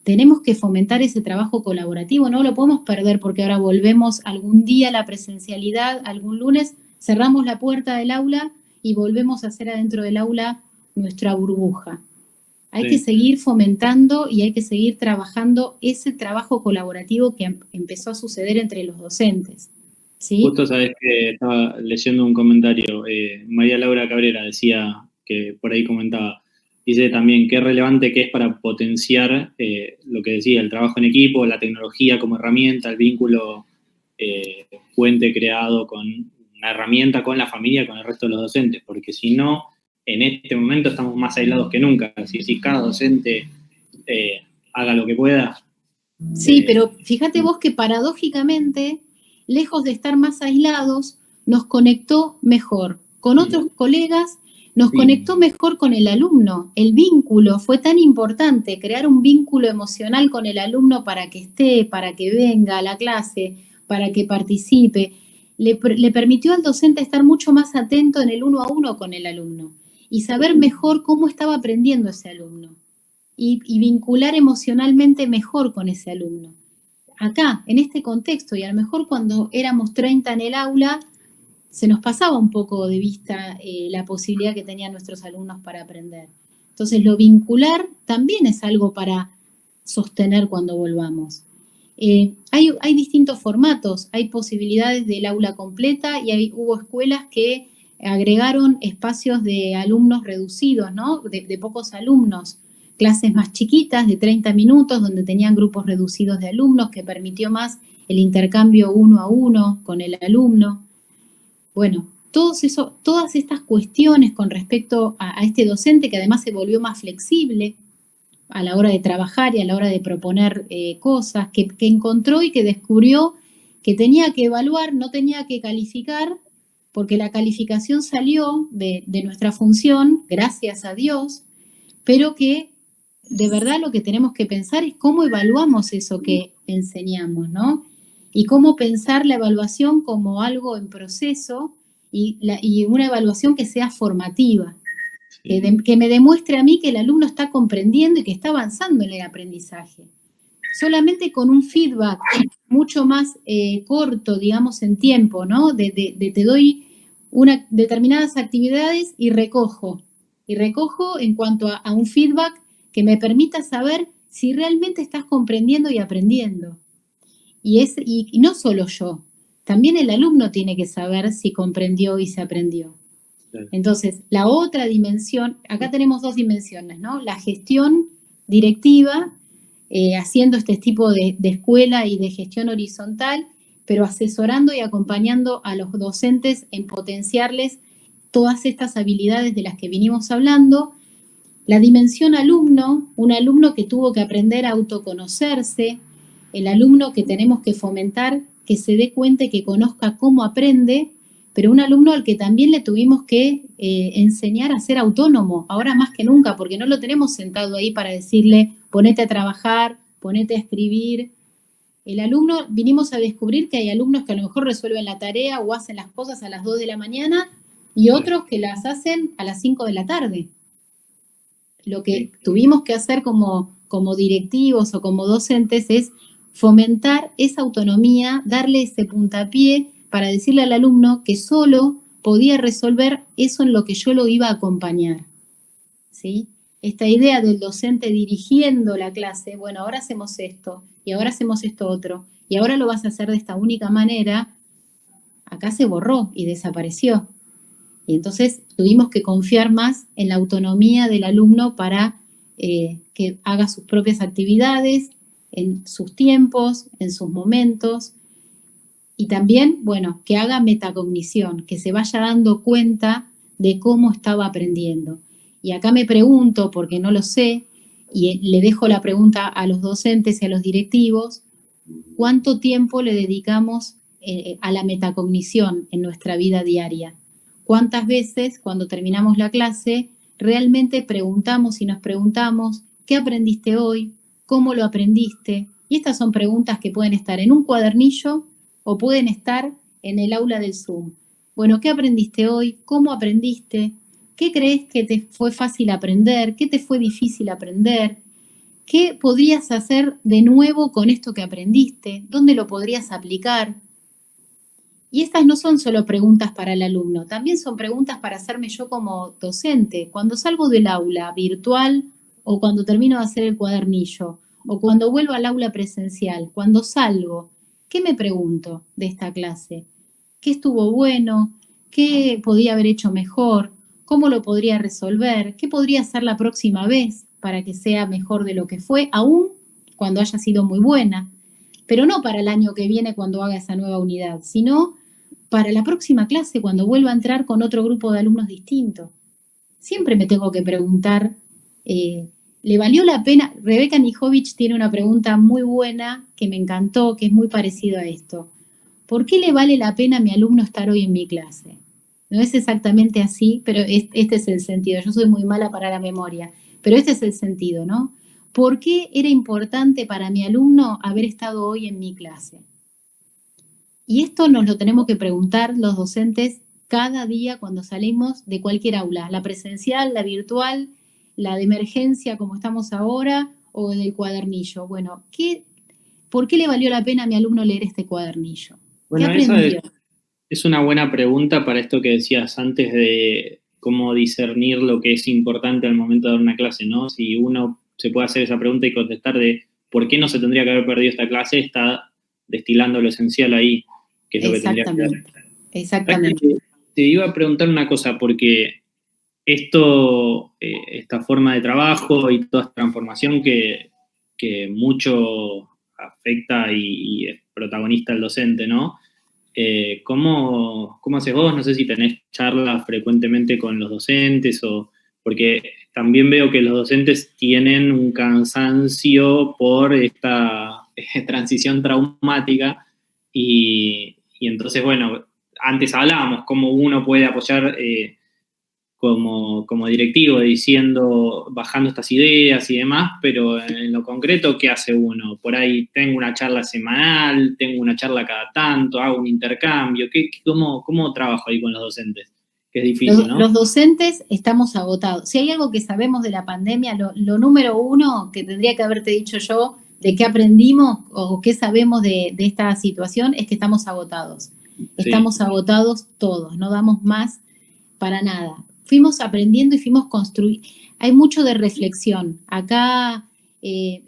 Speaker 2: Tenemos que fomentar ese trabajo colaborativo, no lo podemos perder porque ahora volvemos algún día a la presencialidad, algún lunes cerramos la puerta del aula y volvemos a hacer adentro del aula nuestra burbuja. Hay que seguir fomentando y hay que seguir trabajando ese trabajo colaborativo que empezó a suceder entre los docentes. ¿Sí?
Speaker 1: Justo sabes que estaba leyendo un comentario, María Laura Cabrera decía, que por ahí comentaba, dice también qué relevante que es para potenciar lo que decía, el trabajo en equipo, la tecnología como herramienta, el vínculo puente creado con una herramienta con la familia, con el resto de los docentes, porque si no, en este momento estamos más aislados que nunca. Si cada docente haga lo que pueda.
Speaker 2: Sí, pero fíjate vos que paradójicamente, lejos de estar más aislados, nos conectó mejor con otros colegas, nos conectó mejor con el alumno. El vínculo fue tan importante, crear un vínculo emocional con el alumno para que esté, para que venga a la clase, para que participe. Le permitió al docente estar mucho más atento en el uno a uno con el alumno y saber mejor cómo estaba aprendiendo ese alumno. Y vincular emocionalmente mejor con ese alumno. Acá, en este contexto, y a lo mejor cuando éramos 30 en el aula, se nos pasaba un poco de vista la posibilidad que tenían nuestros alumnos para aprender. Entonces, lo vincular también es algo para sostener cuando volvamos. Hay distintos formatos, hay posibilidades del aula completa y hubo escuelas que agregaron espacios de alumnos reducidos, ¿no? De pocos alumnos, clases más chiquitas de 30 minutos donde tenían grupos reducidos de alumnos que permitió más el intercambio uno a uno con el alumno. Bueno, todas estas cuestiones con respecto a este docente que además se volvió más flexible a la hora de trabajar y a la hora de proponer cosas, que encontró y que descubrió que tenía que evaluar, no tenía que calificar, porque la calificación salió de nuestra función, gracias a Dios, pero que de verdad lo que tenemos que pensar es cómo evaluamos eso que enseñamos, ¿no? Y cómo pensar la evaluación como algo en proceso y una evaluación que sea formativa, que me demuestre a mí que el alumno está comprendiendo y que está avanzando en el aprendizaje. Solamente con un feedback mucho más corto, digamos, en tiempo, ¿no? Te doy determinadas actividades y recojo en cuanto a un feedback que me permita saber si realmente estás comprendiendo y aprendiendo. Y no solo yo, también el alumno tiene que saber si comprendió y se aprendió. Entonces, la otra dimensión, acá tenemos dos dimensiones, ¿no? La gestión directiva, haciendo este tipo de escuela y de gestión horizontal, pero asesorando y acompañando a los docentes en potenciarles todas estas habilidades de las que vinimos hablando. La dimensión alumno, un alumno que tuvo que aprender a autoconocerse, el alumno que tenemos que fomentar que se dé cuenta y que conozca cómo aprende, pero un alumno al que también le tuvimos que enseñar a ser autónomo, ahora más que nunca, porque no lo tenemos sentado ahí para decirle, ponete a trabajar, ponete a escribir. El alumno, vinimos a descubrir que hay alumnos que a lo mejor resuelven la tarea o hacen las cosas a las 2 de la mañana y otros que las hacen a las 5 de la tarde. Lo que tuvimos que hacer como directivos o como docentes es fomentar esa autonomía, darle ese puntapié para decirle al alumno que solo podía resolver eso en lo que yo lo iba a acompañar, ¿sí? Esta idea del docente dirigiendo la clase, bueno, ahora hacemos esto, y ahora hacemos esto otro, y ahora lo vas a hacer de esta única manera, acá se borró y desapareció. Y entonces tuvimos que confiar más en la autonomía del alumno para que haga sus propias actividades, en sus tiempos, en sus momentos, y también, bueno, que haga metacognición, que se vaya dando cuenta de cómo estaba aprendiendo. Y acá me pregunto, porque no lo sé, y le dejo la pregunta a los docentes y a los directivos, ¿cuánto tiempo le dedicamos a la metacognición en nuestra vida diaria? ¿Cuántas veces, cuando terminamos la clase, realmente preguntamos y nos preguntamos, ¿qué aprendiste hoy? ¿Cómo lo aprendiste? Y estas son preguntas que pueden estar en un cuadernillo o pueden estar en el aula del Zoom. Bueno, ¿qué aprendiste hoy? ¿Cómo aprendiste? ¿Qué crees que te fue fácil aprender? ¿Qué te fue difícil aprender? ¿Qué podrías hacer de nuevo con esto que aprendiste? ¿Dónde lo podrías aplicar? Y estas no son solo preguntas para el alumno, también son preguntas para hacerme yo como docente. Cuando salgo del aula virtual o cuando termino de hacer el cuadernillo o cuando vuelvo al aula presencial, cuando salgo, ¿qué me pregunto de esta clase? ¿Qué estuvo bueno? ¿Qué podía haber hecho mejor? ¿Cómo lo podría resolver? ¿Qué podría hacer la próxima vez para que sea mejor de lo que fue, aún cuando haya sido muy buena? Pero no para el año que viene cuando haga esa nueva unidad, sino para la próxima clase cuando vuelva a entrar con otro grupo de alumnos distinto. Siempre me tengo que preguntar, ¿le valió la pena? Rebeca Nijovic tiene una pregunta muy buena que me encantó, que es muy parecido a esto. ¿Por qué le vale la pena a mi alumno estar hoy en mi clase? No es exactamente así, pero este es el sentido. Yo soy muy mala para la memoria, pero este es el sentido, ¿no? ¿Por qué era importante para mi alumno haber estado hoy en mi clase? Y esto nos lo tenemos que preguntar los docentes cada día cuando salimos de cualquier aula, la presencial, la virtual, la de emergencia como estamos ahora o del cuadernillo. Bueno, ¿por qué le valió la pena a mi alumno leer este cuadernillo?
Speaker 1: Bueno,
Speaker 2: ¿Qué aprendió?
Speaker 1: es una buena pregunta para esto que decías antes de cómo discernir lo que es importante al momento de dar una clase, ¿no? Si uno se puede hacer esa pregunta y contestar de por qué no se tendría que haber perdido esta clase, está destilando lo esencial ahí, que es lo que tendría que ver.
Speaker 2: Exactamente.
Speaker 1: Te iba a preguntar una cosa, porque esta forma de trabajo y toda esta transformación que mucho afecta y es protagonista el docente, ¿no? ¿Cómo haces vos? No sé si tenés charlas frecuentemente con los docentes porque también veo que los docentes tienen un cansancio por esta transición traumática y entonces, bueno, antes hablábamos cómo uno puede apoyar como directivo bajando estas ideas y demás, pero en lo concreto, ¿qué hace uno? Por ahí tengo una charla semanal, tengo una charla cada tanto, hago un intercambio, ¿cómo trabajo ahí con los docentes? Que es difícil, ¿no?
Speaker 2: Los docentes estamos agotados. Si hay algo que sabemos de la pandemia, lo número uno que tendría que haberte dicho yo de qué aprendimos o qué sabemos de esta situación es que estamos agotados. Sí. Estamos agotados todos, no damos más para nada. Fuimos aprendiendo y fuimos construyendo. Hay mucho de reflexión. Acá,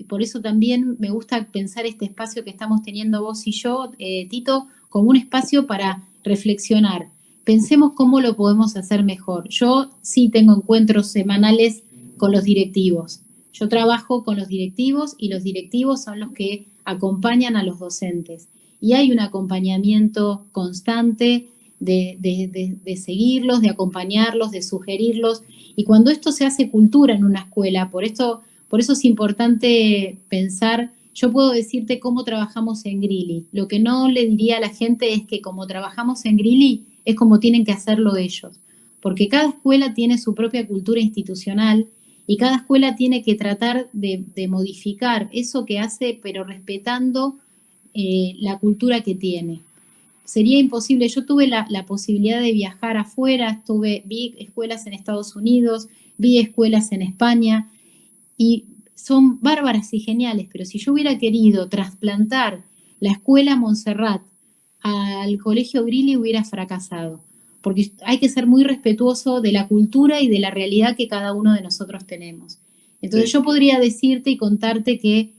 Speaker 2: por eso también me gusta pensar este espacio que estamos teniendo vos y yo, Tito, como un espacio para reflexionar. Pensemos cómo lo podemos hacer mejor. Yo sí tengo encuentros semanales con los directivos. Yo trabajo con los directivos y los directivos son los que acompañan a los docentes. Y hay un acompañamiento constante de seguirlos, de acompañarlos, de sugerirlos. Y cuando esto se hace cultura en una escuela, por eso es importante pensar. Yo puedo decirte cómo trabajamos en Grilly. Lo que no le diría a la gente es que como trabajamos en Grilly es como tienen que hacerlo ellos. Porque cada escuela tiene su propia cultura institucional y cada escuela tiene que tratar de modificar eso que hace, pero respetando la cultura que tiene. Sería imposible. Yo tuve la posibilidad de viajar afuera, vi escuelas en Estados Unidos, vi escuelas en España y son bárbaras y geniales, pero si yo hubiera querido trasplantar la escuela Montserrat al colegio Grilly hubiera fracasado, porque hay que ser muy respetuoso de la cultura y de la realidad que cada uno de nosotros tenemos. Entonces sí, yo podría decirte y contarte que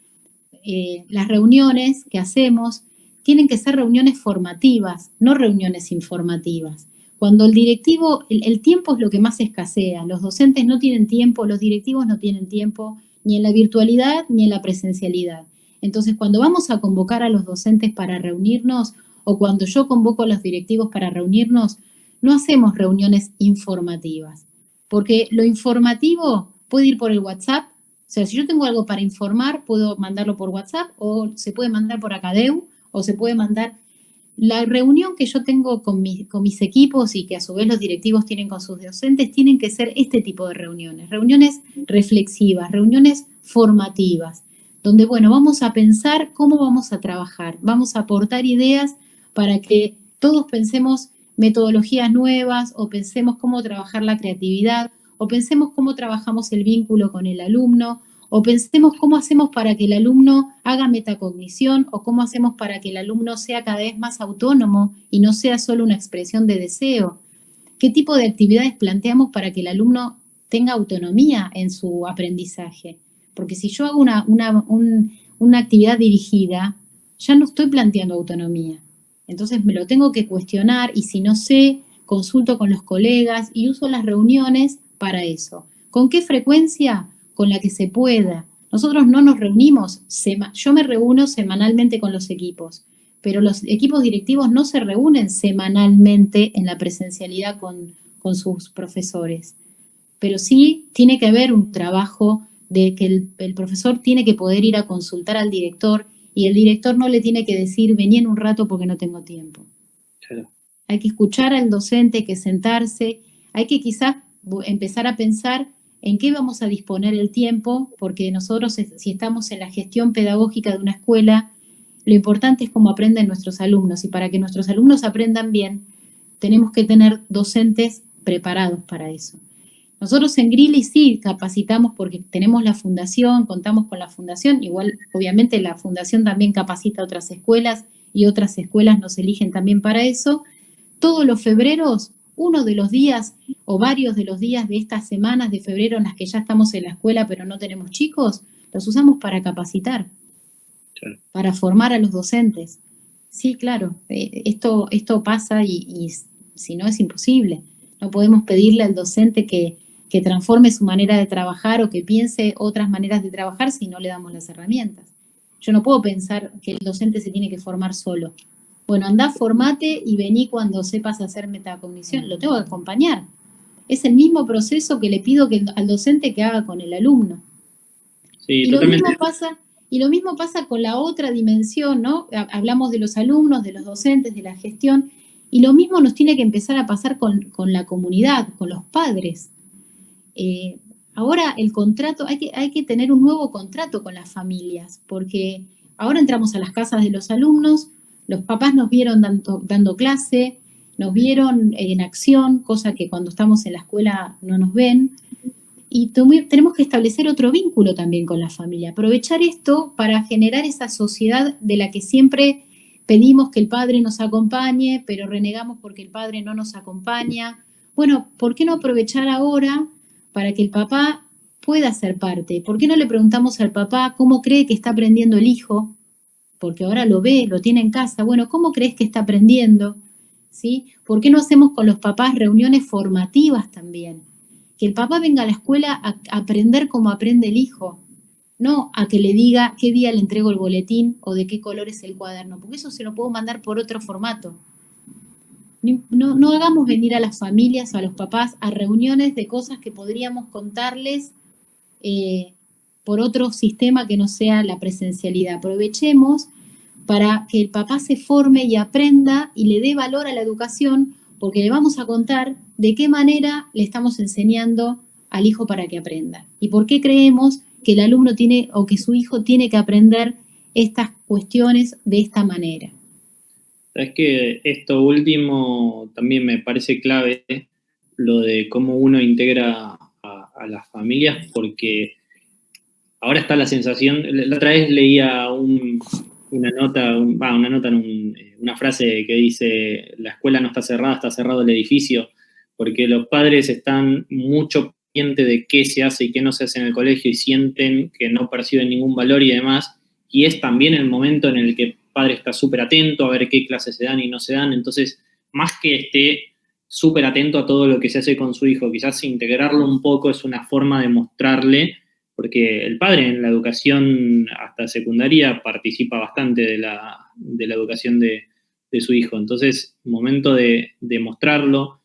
Speaker 2: las reuniones que hacemos tienen que ser reuniones formativas, no reuniones informativas. Cuando el directivo, el tiempo es lo que más escasea, los docentes no tienen tiempo, los directivos no tienen tiempo, ni en la virtualidad ni en la presencialidad. Entonces, cuando vamos a convocar a los docentes para reunirnos, o cuando yo convoco a los directivos para reunirnos, no hacemos reuniones informativas, porque lo informativo puede ir por el WhatsApp. O sea, si yo tengo algo para informar, puedo mandarlo por WhatsApp, o se puede mandar por Acadeu, o se puede mandar. La reunión que yo tengo con mis equipos y que a su vez los directivos tienen con sus docentes, tienen que ser este tipo de reuniones reflexivas, reuniones formativas, donde, bueno, vamos a pensar cómo vamos a trabajar, vamos a aportar ideas para que todos pensemos metodologías nuevas, o pensemos cómo trabajar la creatividad, o pensemos cómo trabajamos el vínculo con el alumno, o pensemos cómo hacemos para que el alumno haga metacognición, o cómo hacemos para que el alumno sea cada vez más autónomo y no sea solo una expresión de deseo. ¿Qué tipo de actividades planteamos para que el alumno tenga autonomía en su aprendizaje? Porque si yo hago una actividad dirigida, ya no estoy planteando autonomía. Entonces me lo tengo que cuestionar, y si no sé, consulto con los colegas y uso las reuniones para eso. ¿Con qué frecuencia? Con la que se pueda. Nosotros no nos reunimos, yo me reúno semanalmente con los equipos, pero los equipos directivos no se reúnen semanalmente en la presencialidad con sus profesores. Pero sí tiene que haber un trabajo de que el profesor tiene que poder ir a consultar al director, y el director no le tiene que decir, vení en un rato porque no tengo tiempo. Claro. Hay que escuchar al docente, hay que sentarse, hay que quizás empezar a pensar en qué vamos a disponer el tiempo, porque nosotros, si estamos en la gestión pedagógica de una escuela, lo importante es cómo aprenden nuestros alumnos, y para que nuestros alumnos aprendan bien, tenemos que tener docentes preparados para eso. Nosotros en Grilly sí capacitamos porque tenemos la fundación, contamos con la fundación, igual obviamente la fundación también capacita a otras escuelas y otras escuelas nos eligen también para eso. Todos los febreros, uno de los días o varios de los días de estas semanas de febrero en las que ya estamos en la escuela pero no tenemos chicos, los usamos para capacitar, claro, para formar a los docentes. Sí, claro, esto pasa y si no es imposible. No podemos pedirle al docente que transforme su manera de trabajar o que piense otras maneras de trabajar si no le damos las herramientas. Yo no puedo pensar que el docente se tiene que formar solo. Bueno, andá, formate y vení cuando sepas hacer metacognición. Lo tengo que acompañar. Es el mismo proceso que le pido al docente que haga con el alumno. Sí, y totalmente. Lo mismo pasa con la otra dimensión, ¿no? Hablamos de los alumnos, de los docentes, de la gestión, y lo mismo nos tiene que empezar a pasar con la comunidad, con los padres. Ahora el contrato, hay que tener un nuevo contrato con las familias, porque ahora entramos a las casas de los alumnos, los papás nos vieron dando clase, nos vieron en acción, cosa que cuando estamos en la escuela no nos ven, y tenemos que establecer otro vínculo también con la familia, aprovechar esto para generar esa sociedad de la que siempre pedimos que el padre nos acompañe, pero renegamos porque el padre no nos acompaña. Bueno, ¿por qué no aprovechar ahora para que el papá pueda ser parte? ¿Por qué no le preguntamos al papá cómo cree que está aprendiendo el hijo? porque ahora lo ve, lo tiene en casa. Bueno, ¿cómo crees que está aprendiendo? ¿Sí? ¿Por qué no hacemos con los papás reuniones formativas también? Que el papá venga a la escuela a aprender como aprende el hijo, no a que le diga qué día le entrego el boletín o de qué color es el cuaderno, porque eso se lo puedo mandar por otro formato. No hagamos venir a las familias o a los papás a reuniones de cosas que podríamos contarles por otro sistema que no sea la presencialidad. Aprovechemos para que el papá se forme y aprenda y le dé valor a la educación, porque le vamos a contar de qué manera le estamos enseñando al hijo para que aprenda. Y por qué creemos que el alumno tiene o que su hijo tiene que aprender estas cuestiones de esta manera.
Speaker 1: Sabes que esto último también me parece clave, lo de cómo uno integra a las familias, porque ahora está la sensación, la otra vez leía una frase que dice, la escuela no está cerrada, está cerrado el edificio, porque los padres están mucho pendientes de qué se hace y qué no se hace en el colegio y sienten que no perciben ningún valor y demás, y es también el momento en el que el padre está súper atento a ver qué clases se dan y no se dan, entonces, más que esté súper atento a todo lo que se hace con su hijo, quizás integrarlo un poco es una forma de mostrarle, porque el padre en la educación hasta secundaria participa bastante de la educación de su hijo. Entonces, momento de mostrarlo.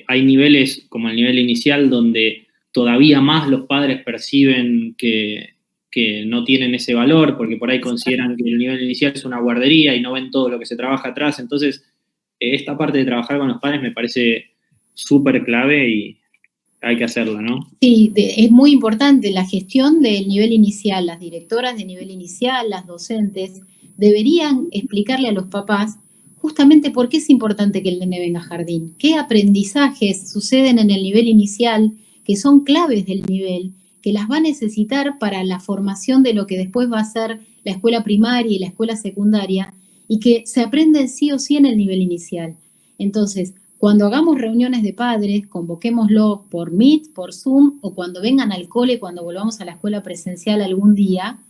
Speaker 1: Hay niveles, como el nivel inicial, donde todavía más los padres perciben que no tienen ese valor, porque por ahí consideran que el nivel inicial es una guardería y no ven todo lo que se trabaja atrás. Entonces, esta parte de trabajar con los padres me parece súper clave y hay que hacerla, ¿no?
Speaker 2: Sí, es muy importante la gestión del nivel inicial. Las directoras de nivel inicial, las docentes, deberían explicarle a los papás justamente por qué es importante que el nene venga a jardín, qué aprendizajes suceden en el nivel inicial que son claves del nivel, que las va a necesitar para la formación de lo que después va a ser la escuela primaria y la escuela secundaria, y que se aprenden sí o sí en el nivel inicial. Entonces, cuando hagamos reuniones de padres, convoquémoslo por Meet, por Zoom, o cuando vengan al cole, cuando volvamos a la escuela presencial algún día,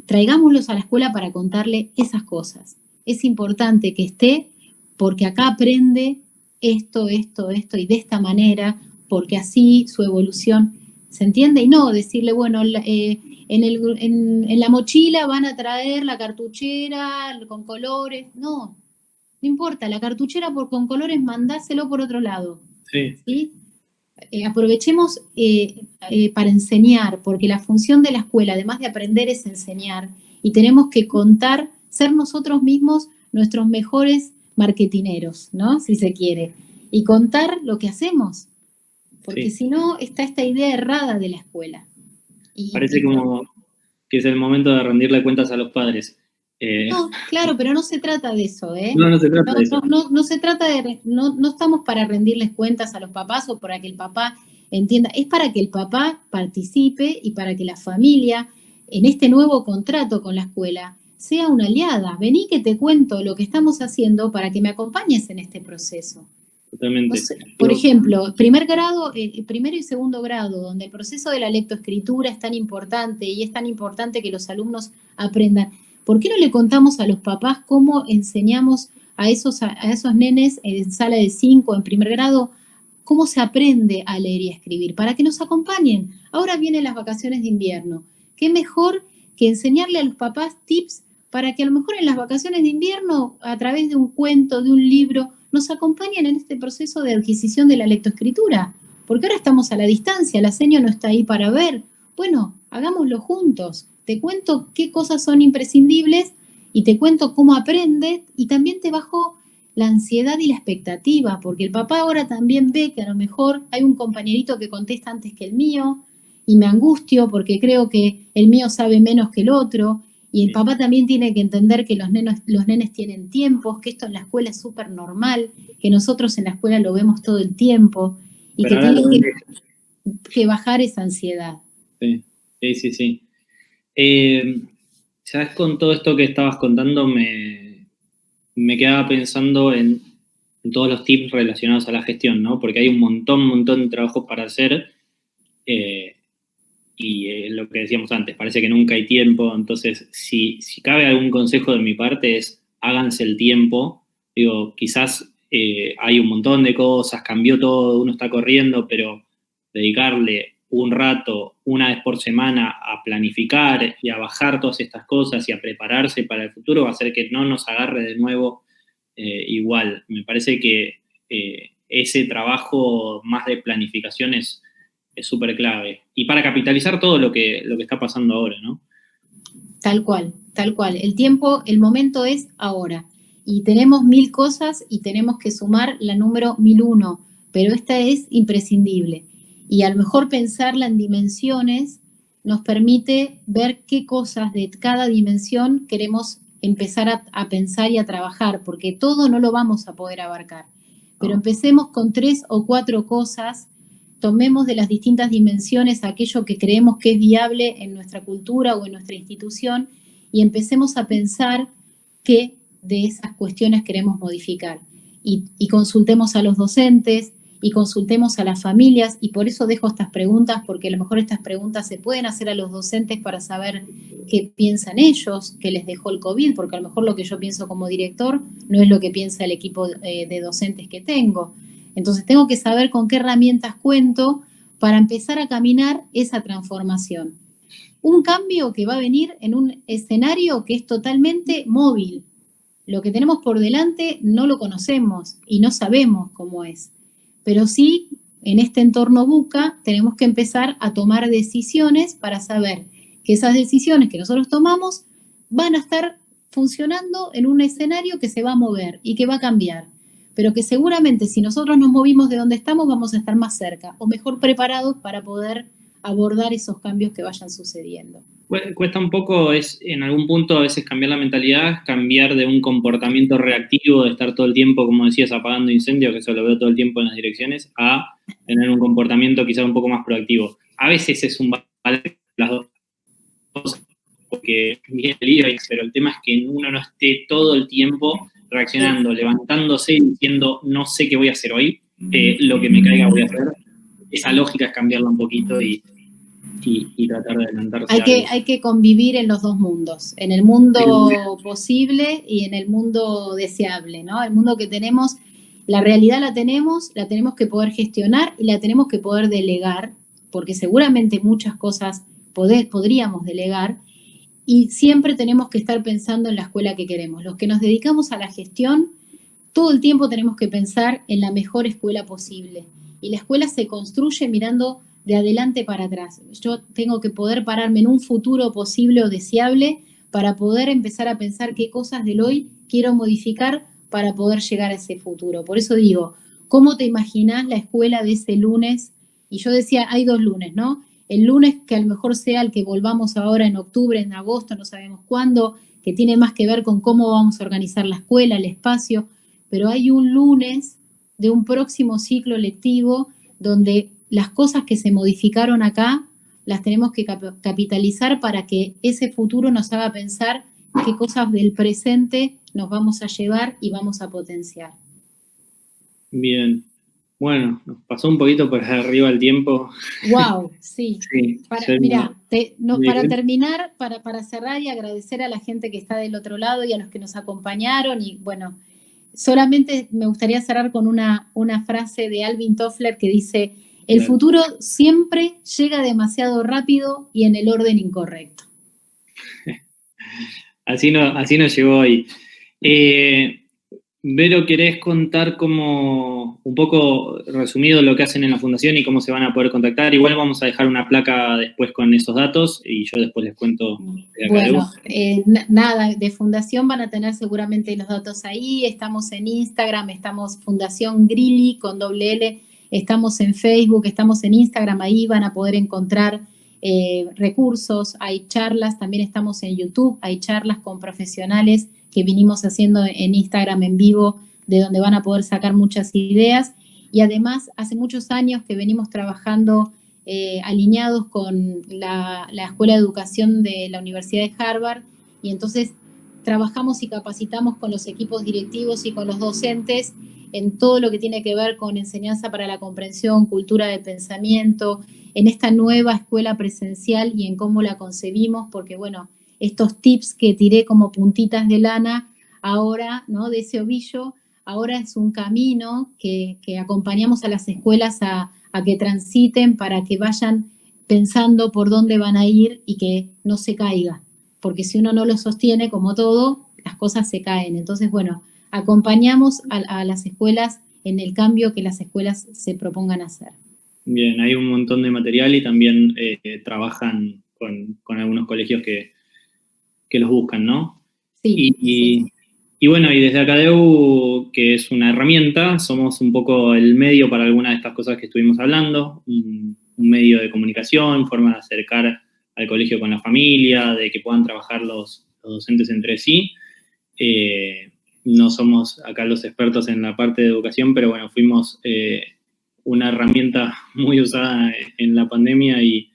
Speaker 2: traigámoslos a la escuela para contarle esas cosas. Es importante que esté porque acá aprende esto, esto, esto y de esta manera, porque así su evolución se entiende, y no decirle, bueno, en la mochila van a traer la cartuchera con colores, no importa, la cartuchera con colores mandáselo por otro lado.
Speaker 1: Sí.
Speaker 2: ¿Sí? Aprovechemos para enseñar, porque la función de la escuela, además de aprender, es enseñar, y tenemos que contar, ser nosotros mismos nuestros mejores marketineros, ¿no? Si se quiere, y contar lo que hacemos, porque si no, está esta idea errada de la escuela.
Speaker 1: Parece como que es el momento de rendirle cuentas a los padres.
Speaker 2: No, claro, pero no se trata de eso, ¿eh?
Speaker 1: No se trata de eso.
Speaker 2: No se trata de, no estamos para rendirles cuentas a los papás o para que el papá entienda, es para que el papá participe y para que la familia, en este nuevo contrato con la escuela, sea una aliada. Vení que te cuento lo que estamos haciendo para que me acompañes en este proceso.
Speaker 1: Totalmente.
Speaker 2: Por ejemplo, primero y segundo grado, donde el proceso de la lectoescritura es tan importante y es tan importante que los alumnos aprendan. ¿Por qué no le contamos a los papás cómo enseñamos a esos nenes en sala de 5, en primer grado, cómo se aprende a leer y a escribir? Para que nos acompañen. Ahora vienen las vacaciones de invierno. ¿Qué mejor que enseñarle a los papás tips para que a lo mejor en las vacaciones de invierno, a través de un cuento, de un libro, nos acompañen en este proceso de adquisición de la lectoescritura? Porque ahora estamos a la distancia, la seño no está ahí para ver. Bueno, hagámoslo juntos. Te cuento qué cosas son imprescindibles y te cuento cómo aprende, y también te bajo la ansiedad y la expectativa, porque el papá ahora también ve que a lo mejor hay un compañerito que contesta antes que el mío y me angustio porque creo que el mío sabe menos que el otro, y el papá también tiene que entender que los nenes tienen tiempos, que esto en la escuela es súper normal, que nosotros en la escuela lo vemos todo el tiempo y que tiene que bajar esa ansiedad.
Speaker 1: Sí. ¿Sabes? Con todo esto que estabas contando me quedaba pensando en todos los tips relacionados a la gestión, ¿no? Porque hay un montón de trabajos para hacer. lo que decíamos antes, parece que nunca hay tiempo. Entonces, si cabe algún consejo de mi parte es háganse el tiempo. Digo, quizás hay un montón de cosas, cambió todo, uno está corriendo, pero dedicarle un rato, una vez por semana, a planificar y a bajar todas estas cosas y a prepararse para el futuro va a hacer que no nos agarre de nuevo igual. Me parece que ese trabajo más de planificación es súper clave. Y para capitalizar todo lo que está pasando ahora, ¿no?
Speaker 2: Tal cual, tal cual. El tiempo, el momento es ahora. Y tenemos 1000 cosas y tenemos que sumar la número 1001, pero esta es imprescindible. Y a lo mejor pensarla en dimensiones nos permite ver qué cosas de cada dimensión queremos empezar a pensar y a trabajar, porque todo no lo vamos a poder abarcar. Pero empecemos con 3 o 4 cosas, tomemos de las distintas dimensiones aquello que creemos que es viable en nuestra cultura o en nuestra institución y empecemos a pensar qué de esas cuestiones queremos modificar. Y consultemos a los docentes y consultemos a las familias, y por eso dejo estas preguntas, porque a lo mejor estas preguntas se pueden hacer a los docentes para saber qué piensan ellos, qué les dejó el COVID, porque a lo mejor lo que yo pienso como director no es lo que piensa el equipo de docentes que tengo. Entonces tengo que saber con qué herramientas cuento para empezar a caminar esa transformación. Un cambio que va a venir en un escenario que es totalmente móvil. Lo que tenemos por delante no lo conocemos y no sabemos cómo es. Pero sí, en este entorno VUCA tenemos que empezar a tomar decisiones para saber que esas decisiones que nosotros tomamos van a estar funcionando en un escenario que se va a mover y que va a cambiar. Pero que seguramente si nosotros nos movimos de donde estamos vamos a estar más cerca o mejor preparados para poder abordar esos cambios que vayan sucediendo.
Speaker 1: Cuesta un poco, en algún punto a veces cambiar la mentalidad, cambiar de un comportamiento reactivo, de estar todo el tiempo, como decías, apagando incendios, que eso lo veo todo el tiempo en las direcciones, a tener un comportamiento quizás un poco más proactivo. A veces es un balance de las dos cosas, porque viene el lío, pero el tema es que uno no esté todo el tiempo reaccionando, levantándose y diciendo, no sé qué voy a hacer hoy, lo que me caiga voy a hacer. Esa lógica es cambiarla un poquito y tratar de adelantarse.
Speaker 2: Hay que convivir en los dos mundos, en el mundo posible y en el mundo deseable, ¿no? El mundo que tenemos, la realidad la tenemos que poder gestionar y la tenemos que poder delegar, porque seguramente muchas cosas podríamos delegar, y siempre tenemos que estar pensando en la escuela que queremos. Los que nos dedicamos a la gestión, todo el tiempo tenemos que pensar en la mejor escuela posible. Y la escuela se construye mirando de adelante para atrás. Yo tengo que poder pararme en un futuro posible o deseable para poder empezar a pensar qué cosas del hoy quiero modificar para poder llegar a ese futuro. Por eso digo, ¿cómo te imaginás la escuela de ese lunes? Y yo decía, hay 2 lunes, ¿no? El lunes que a lo mejor sea el que volvamos ahora en octubre, en agosto, no sabemos cuándo, que tiene más que ver con cómo vamos a organizar la escuela, el espacio, pero hay un lunes de un próximo ciclo lectivo donde las cosas que se modificaron acá las tenemos que capitalizar para que ese futuro nos haga pensar qué cosas del presente nos vamos a llevar y vamos a potenciar.
Speaker 1: Bien. Bueno, nos pasó un poquito por arriba el tiempo.
Speaker 2: ¡Wow! Sí. Mira, para
Speaker 1: bien.
Speaker 2: terminar, para cerrar y agradecer a la gente que está del otro lado y a los que nos acompañaron y bueno, solamente me gustaría cerrar con una frase de Alvin Toffler que dice: el futuro siempre llega demasiado rápido y en el orden incorrecto.
Speaker 1: Así nos llegó hoy. Vero, ¿querés contar como un poco resumido lo que hacen en la fundación y cómo se van a poder contactar? Igual vamos a dejar una placa después con esos datos y yo después les cuento.
Speaker 2: Bueno, nada, de fundación van a tener seguramente los datos ahí. Estamos en Instagram, estamos Fundación Grilli con doble L, estamos en Facebook, estamos en Instagram, ahí van a poder encontrar recursos, hay charlas, también estamos en YouTube, hay charlas con profesionales que vinimos haciendo en Instagram en vivo, de donde van a poder sacar muchas ideas. Y además, hace muchos años que venimos trabajando alineados con la Escuela de Educación de la Universidad de Harvard, y entonces trabajamos y capacitamos con los equipos directivos y con los docentes, en todo lo que tiene que ver con enseñanza para la comprensión, cultura de pensamiento, en esta nueva escuela presencial y en cómo la concebimos, porque bueno, estos tips que tiré como puntitas de lana, ahora, ¿no? De ese ovillo, ahora es un camino que acompañamos a las escuelas a que transiten para que vayan pensando por dónde van a ir y que no se caiga, porque si uno no lo sostiene, como todo, las cosas se caen. Entonces, bueno, acompañamos a las escuelas en el cambio que las escuelas se propongan hacer.
Speaker 1: Bien, hay un montón de material y también trabajan con algunos colegios que los buscan, ¿no?
Speaker 2: Sí, sí.
Speaker 1: Y bueno, y desde Acadeu, que es una herramienta, somos un poco el medio para algunas de estas cosas que estuvimos hablando, un medio de comunicación, forma de acercar al colegio con la familia, de que puedan trabajar los docentes entre sí. No somos acá los expertos en la parte de educación, pero bueno, fuimos una herramienta muy usada en la pandemia y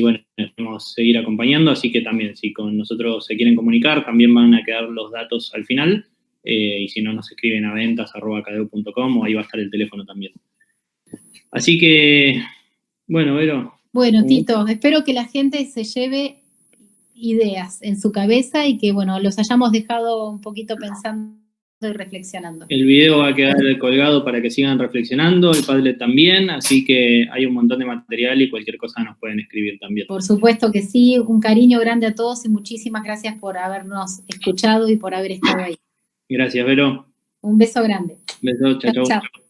Speaker 1: bueno, queremos seguir acompañando, así que también si con nosotros se quieren comunicar, también van a quedar los datos al final, y si no nos escriben a ventas@acadeu.com o ahí va a estar el teléfono también. Así que, bueno, Vero.
Speaker 2: Bueno, Tito, espero que la gente se lleve ideas en su cabeza y que, bueno, los hayamos dejado un poquito pensando y reflexionando.
Speaker 1: El video va a quedar colgado para que sigan reflexionando, el Padlet también, así que hay un montón de material y cualquier cosa nos pueden escribir también.
Speaker 2: Por supuesto que sí, un cariño grande a todos y muchísimas gracias por habernos escuchado y por haber estado ahí.
Speaker 1: Gracias, Vero.
Speaker 2: Un beso grande.
Speaker 1: Besos, chao, chao.
Speaker 2: Chao.